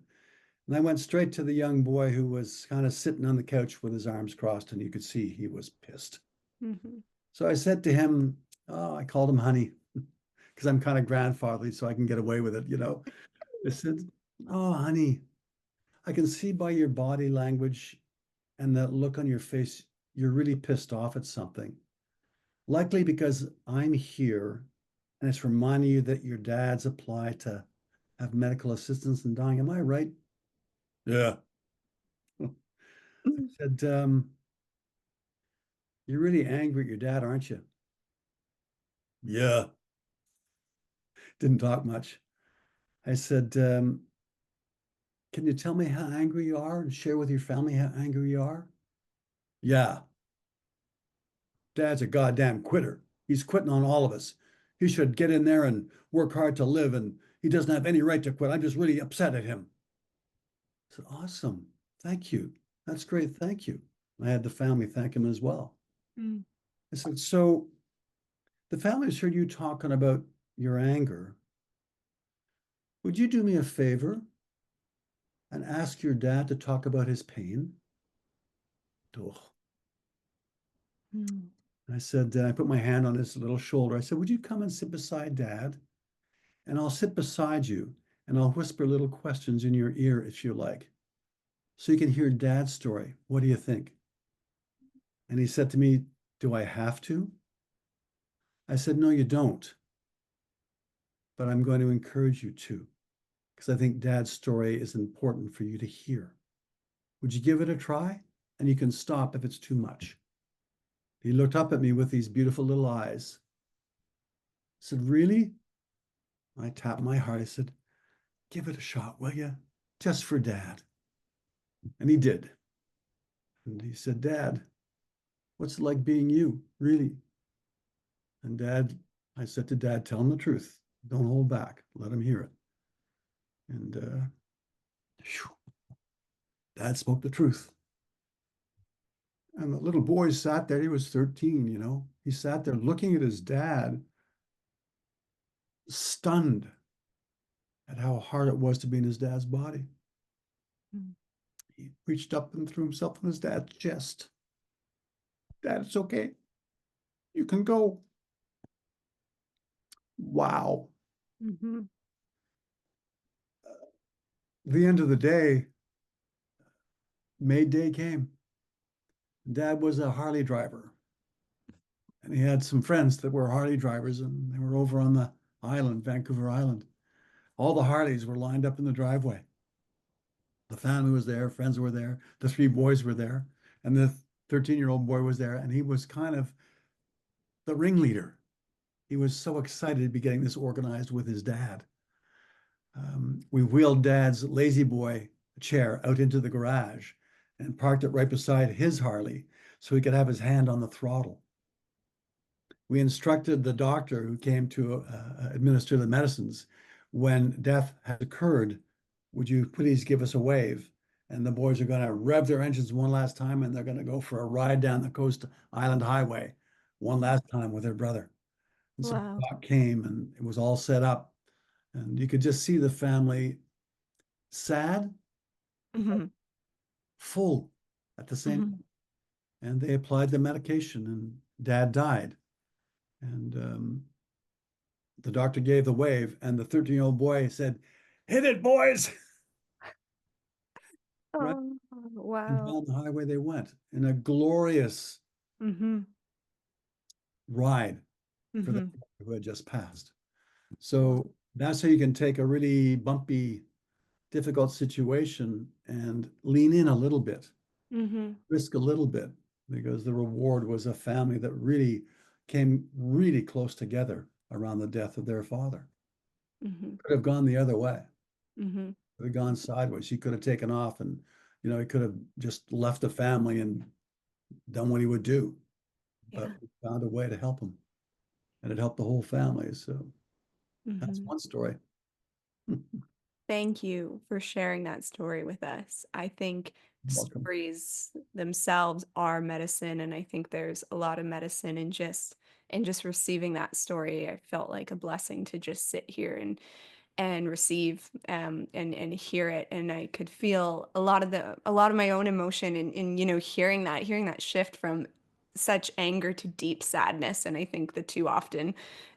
And I went straight to the young boy who was kind of sitting on the couch with his arms crossed, and you could see he was pissed. Mhm. So I said to him, oh, I called him honey because I'm kind of grandfatherly, so I can get away with it. I said, oh, honey, I can see by your body language and that look on your face, you're really pissed off at something. Likely because I'm here and it's reminding you that your dad's applied to have medical assistance in dying. Am I right? Yeah. I said, you're really angry at your dad, aren't you? Yeah. Didn't talk much. I said, can you tell me how angry you are and share with your family how angry you are? Yeah. Dad's a goddamn quitter. He's quitting on all of us. He should get in there and work hard to live, and he doesn't have any right to quit. I'm just really upset at him. I said, awesome. Thank you. That's great. Thank you. I had the family thank him as well. Mm. I said, so the family's heard you talking about your anger. Would you do me a favor and ask your dad to talk about his pain? Oh. Mm. I said, I put my hand on his little shoulder. I said, would you come and sit beside dad? And I'll sit beside you and I'll whisper little questions in your ear if you like, so you can hear dad's story. What do you think? And he said to me, do I have to? I said, no, you don't, but I'm going to encourage you to, because I think dad's story is important for you to hear. Would you give it a try? And you can stop if it's too much. He looked up at me with these beautiful little eyes. I said, really? I tapped my heart. I said, give it a shot, will you? Just for dad. And he did. And he said, Dad, what's it like being you, really? And I said to dad, tell him the truth. Don't hold back. Let him hear it. And dad spoke the truth. And the little boy sat there. He was 13. He sat there looking at his dad, stunned at how hard it was to be in his dad's body. Mm. He reached up and threw himself on his dad's chest. Dad, it's okay. You can go. Wow. Mhm. The end of the day, May Day came. Dad was a Harley driver, and he had some friends that were Harley drivers, and they were over on the island, Vancouver Island. All the Harleys were lined up in the driveway. The family was there, friends were there, the three boys were there, and the 13-year-old boy was there, and he was kind of the ringleader. He was so excited to be getting this organized with his dad. We wheeled dad's lazy boy chair out into the garage and parked it right beside his Harley so he could have his hand on the throttle. We instructed the doctor who came to administer the medicines, when death has occurred, would you please give us a wave? And the boys are going to rev their engines one last time, and they're going to go for a ride down the Coast Island Highway one last time with their brother. And so Wow. Doc came, and it was all set up. And you could just see the family sad, Mhm. full at the same time. Mhm. And they applied the medication, and dad died. And the doctor gave the wave, and the 13-year-old boy said, hit it, boys. Right. Oh, And wow. down the highway they went in a glorious Mhm. ride for the Mhm. who had just passed. Wow. So that's how you can take a really bumpy, difficult situation and lean in a little bit, Mhm. risk a little bit, because the reward was a family that really came really close together around the death of their father. Mhm. Could have gone the other way. Mhm. Could have gone sideways. He could have taken off, and he could have just left the family and done what he would do. But Yeah. we found a way to help him, and it helped the whole family. So that's Mhm. one story. Thank you for sharing that story with us. I think Welcome. stories themselves are medicine, and I think there's a lot of medicine in just receiving that story. I felt like a blessing to just sit here and receive and hear it, and I could feel a lot of my own emotion in hearing that shift from such anger to deep sadness. And I think the two often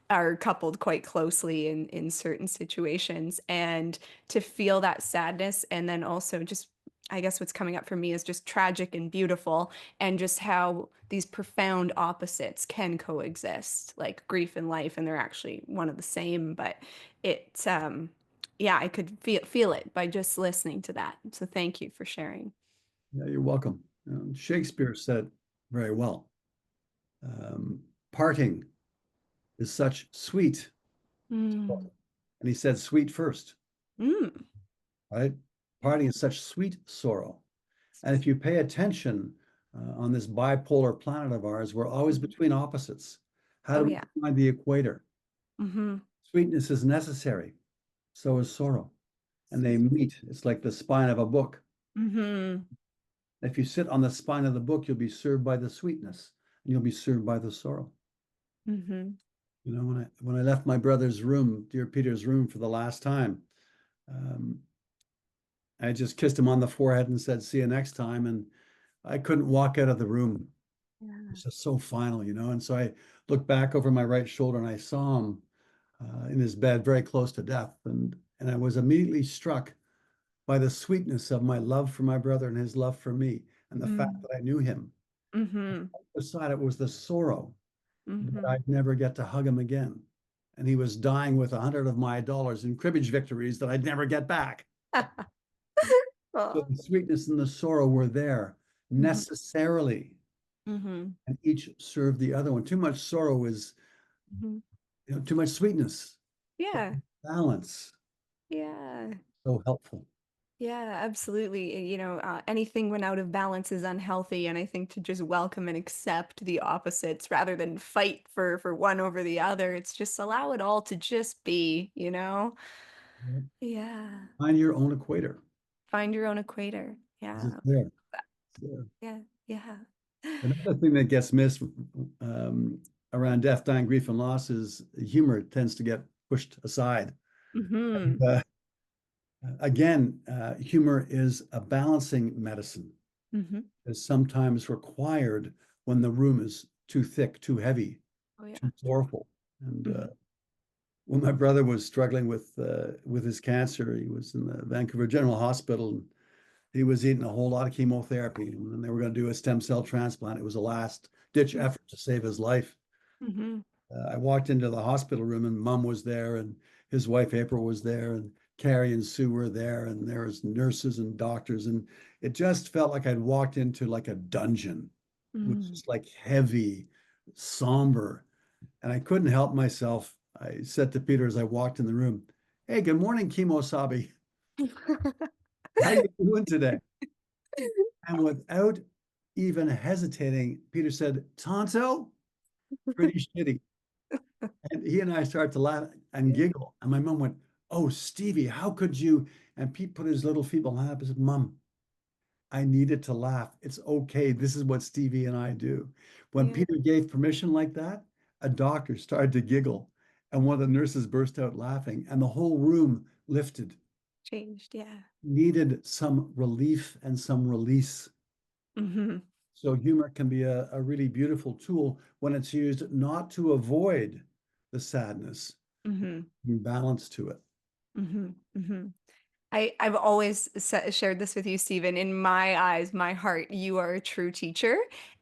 are coupled quite closely in certain situations. And to feel that sadness, and then also just, I guess what's coming up for me is just tragic and beautiful, and just how these profound opposites can coexist, like grief and life, and they're actually one of the same. But it's yeah, I could feel it by just listening to that. So thank you for sharing. Yeah, you're welcome. Shakespeare said very well, um, parting is such sweet, Mm. and he said sweet first, Mm. right? Yeah. Parting is such sweet sorrow. And if you pay attention on this bipolar planet of ours, we're always Mhm. between opposites. How Oh do yeah. we find the equator? Mm-hmm. Sweetness is necessary, so is sorrow. And they meet. It's like the spine of a book. Mm-hmm. If you sit on the spine of the book, you'll be served by the sweetness and you'll be served by the sorrow. Mm-hmm. You know, when I left my brother's room, dear Peter's room, for the last time, um, I just kissed him on the forehead and said, "See you next time." And I couldn't walk out of the room. Yeah. It's just so final, you know. And so I looked back over my right shoulder and I saw him in his bed, very close to death, and I was immediately struck by the sweetness of my love for my brother and his love for me, and the fact Mm. that I knew him. Mm-hmm. Beside it was the sorrow that Mm-hmm. I'd never get to hug him again. And he was dying with 100 of my dollars in cribbage victories that I'd never get back. So Oh. the sweetness and the sorrow were there Mm-hmm. necessarily, Mm-hmm. and each served the other one. Too much sorrow is, Mm-hmm. too much sweetness. Yeah. Balance, Yeah. so helpful. Yeah, absolutely. Anything when out of balance is unhealthy, and I think to just welcome and accept the opposites rather than fight for one over the other, it's just allow it all to just be. Yeah. Find your own equator. Find your own equator. It's Yeah. there. It's there. Yeah. Yeah. Another thing that gets missed um, around death, dying, grief, and loss is humor tends to get pushed aside. And, Mm-hmm. again, humor is a balancing medicine. Mm-hmm. Is sometimes required when the room is too thick, too heavy, Oh yeah. too sorrowful. And Mm-hmm. when my brother was struggling with his cancer, he was in the Vancouver General Hospital, and he was eating a whole lot of chemotherapy. And when they were going to do a stem cell transplant, it was a last ditch effort to save his life. Mm-hmm. I walked into the hospital room, and Mom was there, and his wife April was there, and Carrie and Sue were there, and there was nurses and doctors, and it just felt like I'd walked into like a dungeon. It was Mm-hmm. just like heavy, somber, and I couldn't help myself. I said to Peter as I walked in the room, "Hey, good morning, Kimo Sabi. How you doing today?" And without even hesitating, Peter said, "Tonto, pretty shitty." And he and I started to laugh and giggle. And my mom went, "Oh, Stevie, how could you?" And Pete put his little feeble hand up and said, "Mom, I needed to laugh. It's okay. This is what Stevie and I do." When Yeah. Peter gave permission like that, a doctor started to giggle. And one of the nurses burst out laughing, and the whole room lifted. Changed. Yeah. Needed some relief and some release. Mm-hmm. So humor can be a really beautiful tool when it's used not to avoid the sadness, Mm-hmm. balance to it. Mm-hmm. Mm-hmm. I've always shared this with you, Stephen. In my eyes, my heart, you are a true teacher.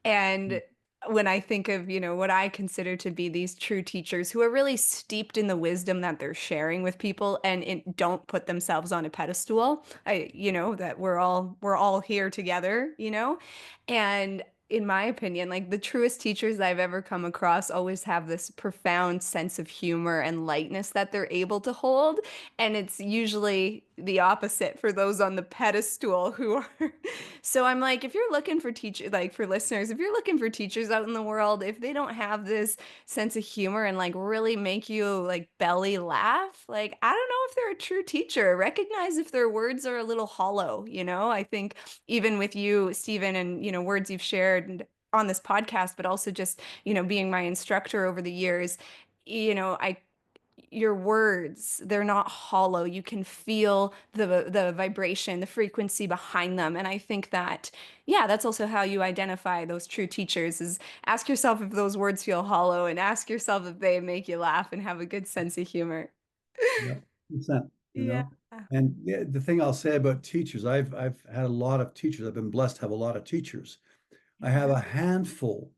And when I think of, what I consider to be these true teachers who are really steeped in the wisdom that they're sharing with people, and don't put themselves on a pedestal, that we're all here together. And in my opinion, like the truest teachers I've ever come across always have this profound sense of humor and lightness that they're able to hold. And it's usually the opposite for those on the pedestal who are. So I'm like, if you're looking for teacher, like for listeners, if you're looking for teachers out in the world, if they don't have this sense of humor and like really make you like belly laugh, like I don't know if they're a true teacher. Recognize if their words are a little hollow, you know? I think even with you, Stephen, and words you've shared on this podcast, but also just, being my instructor over the years, I your words, they're not hollow. You can feel the vibration, the frequency behind them. And I think that, yeah, that's also how you identify those true teachers is ask yourself if those words feel hollow and ask yourself if they make you laugh and have a good sense of humor. Yeah, percent, you Yeah. know. And yeah, the thing I'll say about teachers, I've had a lot of teachers. I've been blessed to have a lot of teachers. I have a handful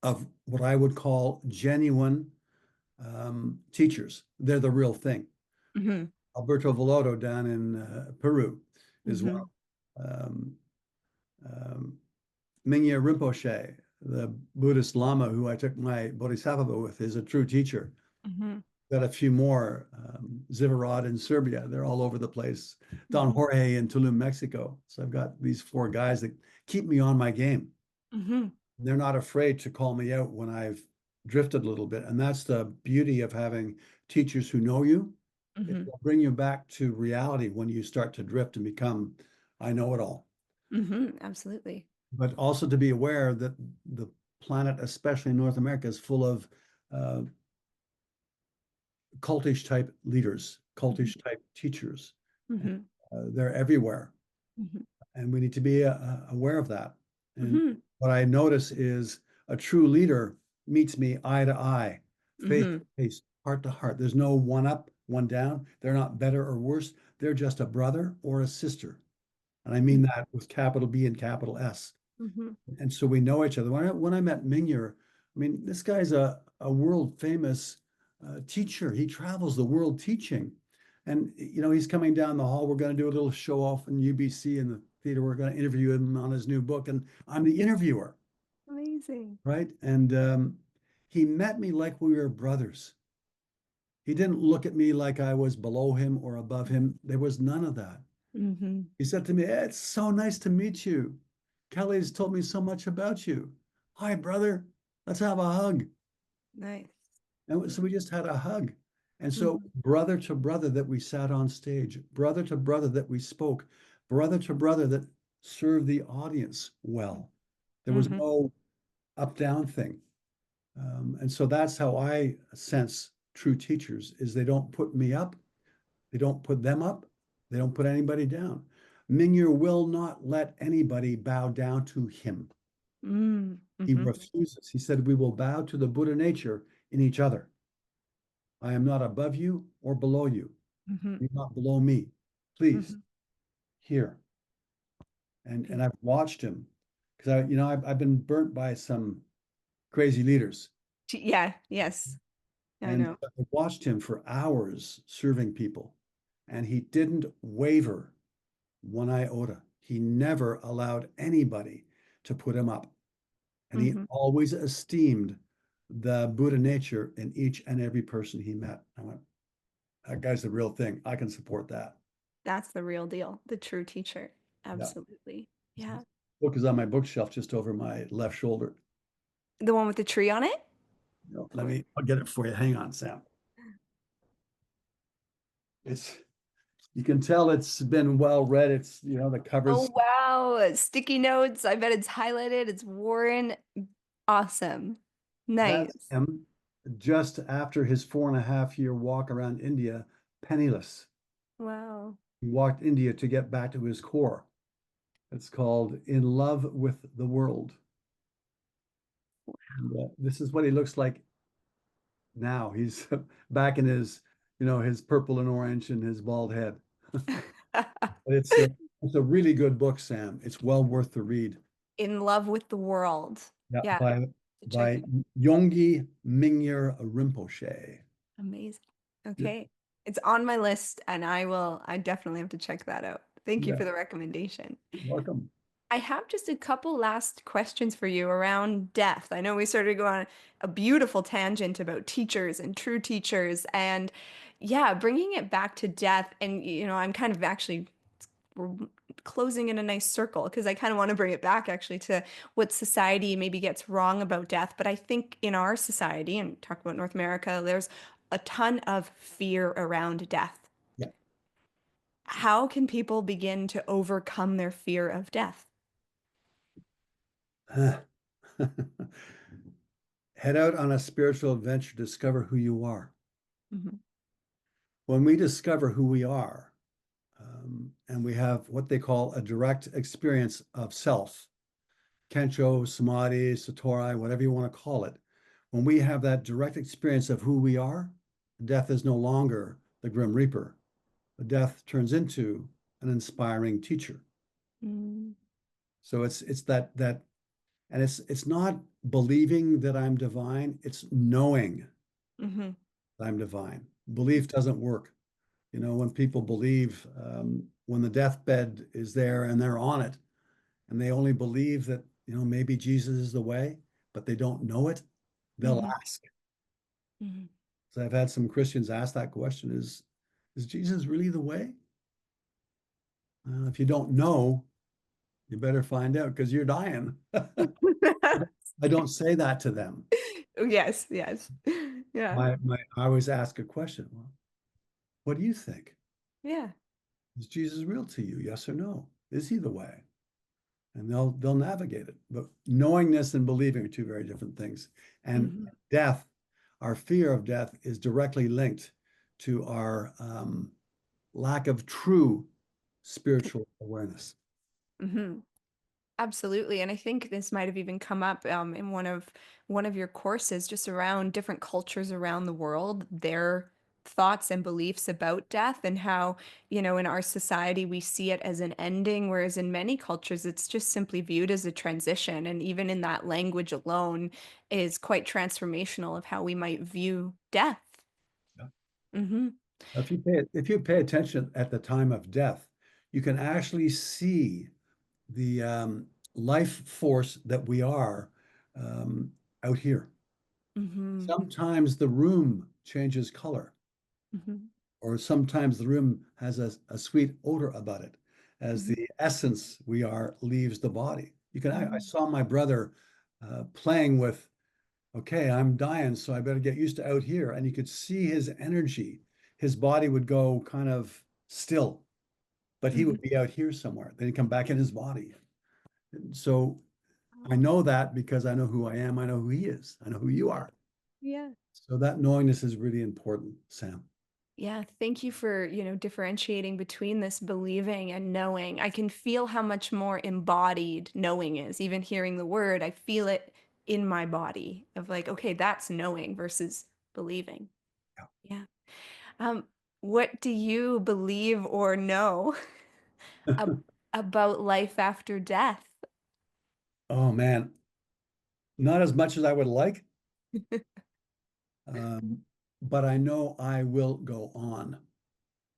of what I would call genuine teachers. They're the real thing. Hmm. Alberto Volodo down in Peru is one. Hmm. Um, um, Mingya Rinpoche, the Buddhist Lama who I took my Bodhisattva with, is a true teacher. Hmm. Got a few more. Zivarad in Serbia, they're all over the place. Don Hmm. Jorge in Tulum, Mexico. So I've got these four guys that keep me on my game. Hmm. They're not afraid to call me out when I've drifted a little bit. And that's the beauty of having teachers who know you. It Hmm. will bring you back to reality when you start to drift and become, I know it all. Hmm. Absolutely. But also to be aware that the planet, especially in North America, is full of uh, cultish type leaders, Hmm. cultish type teachers. And, Hmm. they're everywhere. Hmm. And we need to be aware of that. And Hmm. what I notice is a true leader meets me eye to eye, face to Hmm. face, heart to heart. There's no one up, one down. They're not better or worse. They're just a brother or a sister. And I mean that with capital B and capital S. Hmm. And so we know each other. When I met Mingyer, I mean, this guy's a world famous teacher. He travels the world teaching. And, he's coming down the hall. We're going to do a little show off in UBC in the theater. We're going to interview him on his new book. And I'm the interviewer, Amazing. right? And he met me like we were brothers. He didn't look at me like I was below him or above him. There was none of that. Hmm. He said to me, "Hey, it's so nice to meet you. Kelly's told me so much about you. Hi, brother. Let's have a hug." Nice. And so we just had a hug. And so, Hmm. brother to brother that we sat on stage, brother to brother that we spoke, brother to brother that served the audience well. There was Hmm. no up down thing. And so that's how I sense true teachers is they don't put me up, they don't put them up, they don't put anybody down. Mingyu will not let anybody bow down to him. He Hmm. refuses. He said, "We will bow to the Buddha nature in each other. I am not above you or below you. Hmm. You're not below me. Please, Hmm. here." And I've watched him because I've been burnt by some crazy leaders. Yeah, yes, I And know. I watched him for hours serving people. And he didn't waver one iota. He never allowed anybody to put him up. And he Hmm. always esteemed the Buddha nature in each and every person he met. I went, that guy's the real thing. I can support that. That's the real deal, the true teacher. Yeah. Absolutely. This Yeah. book is on my bookshelf just over my left shoulder. The one with the tree on it? I'll get it for you. Hang on, Sam. It's, you can tell it's been well read. It's, the Oh, covers, wow. Sticky notes. I bet it's highlighted. It's worn. Awesome. that's Nice. him just after his 4.5 year walk around India, penniless. Wow. He walked India to get back to his core. It's called In Love with the World. And, this is what he looks like now. He's back in his purple and orange and his bald head. It's a, it's a really good book, Sam. It's well worth the read. In love with the world. Yeah, Yeah. To check by it. Yonggi Mingyur Rinpoche. Amazing. Yeah, Okay. It's on my list and I definitely have to check that out. Thank you yeah, for the recommendation. welcome. I have just a couple last questions for you around death. I know we started to go on a beautiful tangent about teachers and true teachers. And, Yeah, bringing it back to death, and I'm kind of actually we're closing in a nice circle because I kind of want to bring it back actually to what society maybe gets wrong about death. But I think in our society, and talk about North America, there's a ton of fear around death. Yeah. How can people begin to overcome their fear of death? Head out on a spiritual adventure, discover who you are. Hmm. When we discover who we are, and we have what they call a direct experience of self, Kensho, Samadhi, Satori, whatever you want to call it, when we have that direct experience of who we are, death is no longer the Grim Reaper. The death turns into an inspiring teacher. Mm-hmm. So it's that and it's not believing that I'm divine, it's knowing Mm-hmm. that I'm divine. Belief doesn't work. When people believe, when the deathbed is there and they're on it, and they only believe that, maybe Jesus is the way, but they don't know it, they'll Mm-hmm. ask. Hmm. So I've had some Christians ask that question, is Jesus really the way? If you don't know, you better find out because you're dying. I don't say that to them. Yes, yes. Yeah, I always ask a question. Well, what do you think? yeah. Is Jesus real to you? Yes or no? Is he the way? And they'll navigate it. But knowingness and believing are two very different things. And Hmm. death, our fear of death, is directly linked to our lack of true spiritual awareness. Hmm. Absolutely. And I think this might have even come up in one of your courses just around different cultures around the world, their thoughts and beliefs about death and how, in our society we see it as an ending, whereas in many cultures it's just simply viewed as a transition. And even in that language alone is quite transformational of how we might view death. Yeah. Hmm. If you pay attention at the time of death, you can actually see the life force that we are um, out here. Hmm. Sometimes the room changes color, Hmm. or sometimes the room has a sweet odor about it as Hmm. the essence we are leaves the body. I Hmm. saw my brother playing with, okay, I'm dying, so I better get used to out here. And you could see his energy. His body would go kind of still, but he Hmm. would be out here somewhere. Then he'd come back in his body. So I know that because I know who I am. I know who he is. I know who you Yeah. are. Yeah. So that knowingness is really important, Sam. Yeah, thank you for, differentiating between this believing and knowing. I can feel how much more embodied knowing is. Even hearing the word, I feel it in my body of like, okay, that's knowing versus believing. Yeah. Um, what do you believe or know ab about life after death? Oh man, not as much as I would like, um, but I know I will go on.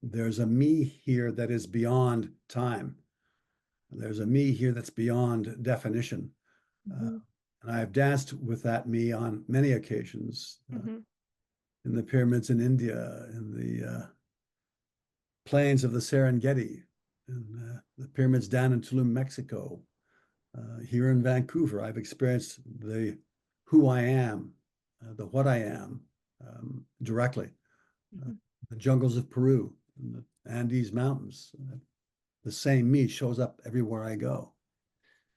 There's a me here that is beyond time. There's a me here that's beyond definition. Uh, Hmm. and I've danced with that me on many occasions Hmm. in the pyramids in India, in the plains of the Serengeti, in the pyramids down in Tulum, Mexico, here in Vancouver. I've experienced the who I am, the what I am directly. Uh, Hmm. the jungles of Peru, and the Andes Mountains. The same me shows up everywhere I go.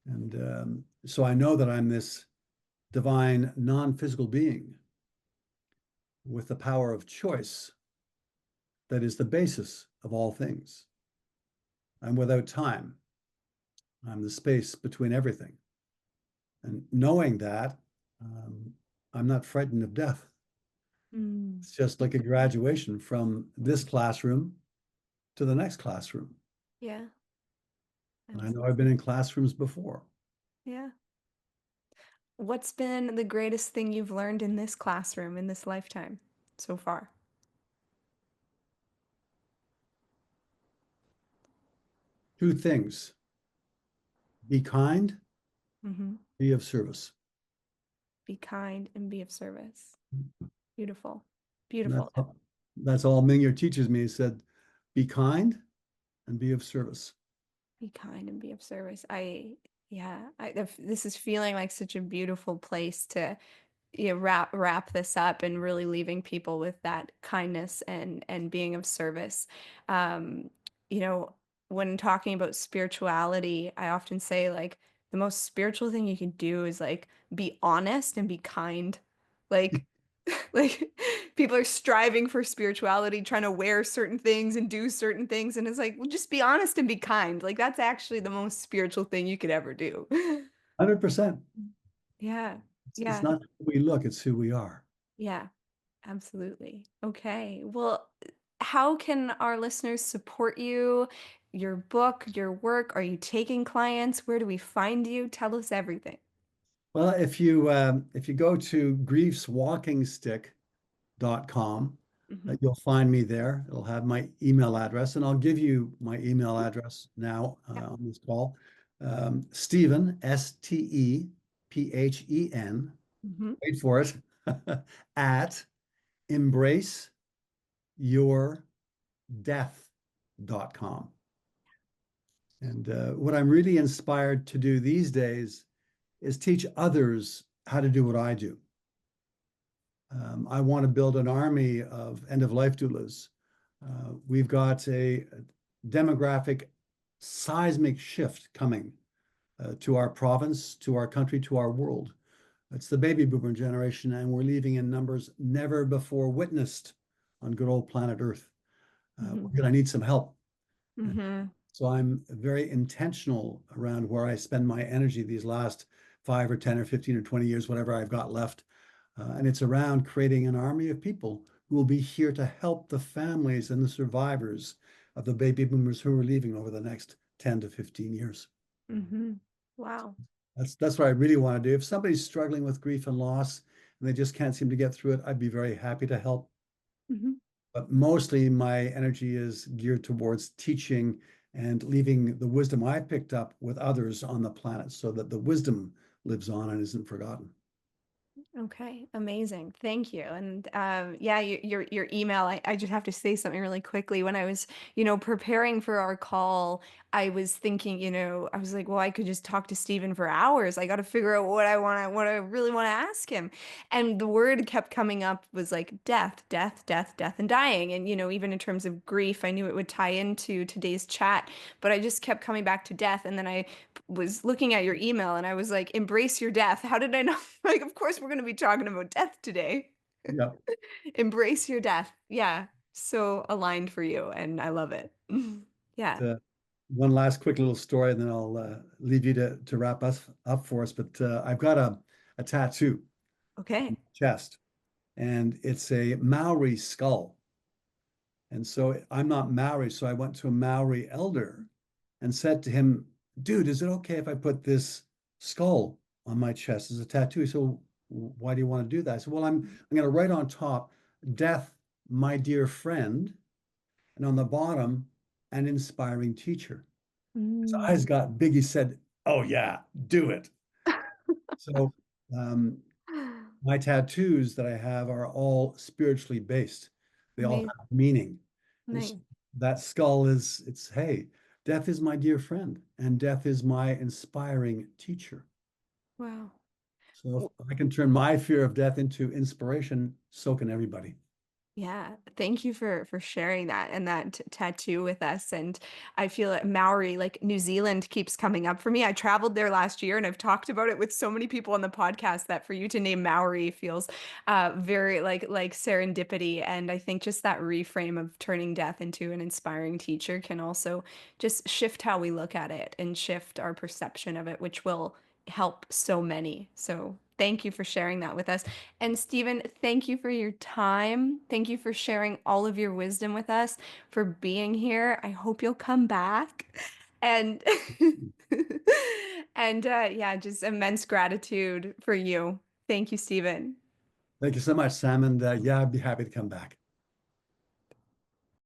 And so I know that I'm this divine, non physical being with the power of choice that is the basis of all things. I'm without time, I'm the space between everything. And knowing that, um, I'm not frightened of death. Mm. It's just like a graduation from this classroom to the next classroom. Yeah, And I know I've been absolutely. in classrooms before. Yeah. What's been the greatest thing you've learned in this classroom in this lifetime so far? Two things: be kind, Hmm. be of service. Be kind and be of service. Beautiful. And Beautiful. That's all Mingyer teaches me. He said, be kind and be of service. Be kind and be of service. Yeah, this is feeling like such a beautiful place to wrap this up and really leaving people with that kindness and being of service. Um, you know, when talking about spirituality, I often say like the most spiritual thing you can do is like be honest and be kind. Like like people are striving for spirituality, trying to wear certain things and do certain things, and it's like, well, just be honest and be kind. Like that's actually the most spiritual thing you could ever do. 100%. Yeah. It's Yeah. not who we look, it's who we are. Yeah. Absolutely. Okay. Well, how can our listeners support you, your book, your work? Are you taking clients? Where do we find you? Tell us everything. Well, if you go to griefswalkingstick.com, Hmm. you'll find me there. It'll have my email address, and I'll give you my email address now Yeah. on this call. Stephen, Stephen, Hmm. wait for it, at embraceyourdeath.com. And what I'm really inspired to do these days is teach others how to do what I do. I want to build an army of end of life doulas. We've got a demographic seismic shift coming to our province, to our country, to our world. It's the baby boomer generation, and we're leaving in numbers never before witnessed on good old planet Earth. Hmm. We're going to need some help. Hmm. So I'm very intentional around where I spend my energy these last 5 or 10 or 15 or 20 years, whatever I've got left. And it's around creating an army of people who will be here to help the families and the survivors of the baby boomers who are leaving over the next 10 to 15 years. Hmm. Wow. That's what I really want to do. If somebody's struggling with grief and loss and they just can't seem to get through it, I'd be very happy to help. Hmm. But mostly my energy is geared towards teaching and leaving the wisdom I picked up with others on the planet so that the wisdom lives on and isn't forgotten. Okay, amazing. Thank you. And yeah, your email, I just have to say something really quickly. When I was, preparing for our call, I was thinking, I was like, well, I could just talk to Stephen for hours. I got to figure out what I really want to ask him. And the word kept coming up was like death, death, death, death, and dying. And, even in terms of grief, I knew it would tie into today's chat, but I just kept coming back to death. And then I was looking at your email and I was like, embrace your death. How did I know? Like, of course, we're going to be talking about death today. Yeah. Embrace your death. Yeah. So aligned for you. And I love it. Yeah. Uh, One last quick little story, and then I'll leave you to wrap us up for us. But I've got a tattoo on Okay. my chest, and it's a Maori skull. And so I'm not Maori, so I went to a Maori elder and said to him, dude, is it okay if I put this skull on my chest as a tattoo? He said, well, why do you want to do that? I said, well, I'm going to write on top, death, my dear friend, and on the bottom, an inspiring teacher. His eyes Mm. got big. He said, oh, yeah, do it. So um, my tattoos that I have are all spiritually based. They all Amazing. have meaning. And so Nice. that skull is, it's, hey, death is my dear friend, and death is my inspiring teacher. Wow. So if I can turn my fear of death into inspiration, so can everybody. Yeah, thank you for sharing that and that tattoo with us. And I feel like Maori, like New Zealand, keeps coming up for me. I traveled there last year, and I've talked about it with so many people on the podcast that for you to name Maori feels very like serendipity. And I think just that reframe of turning death into an inspiring teacher can also just shift how we look at it and shift our perception of it, which will help so many. So thank you for sharing that with us. And Stephen, thank you for your time. Thank you for sharing all of your wisdom with us, for being here. I hope you'll come back. And and yeah, just immense gratitude for you. Thank you, Stephen. Thank you so much, Sam. And yeah, I'd be happy to come back.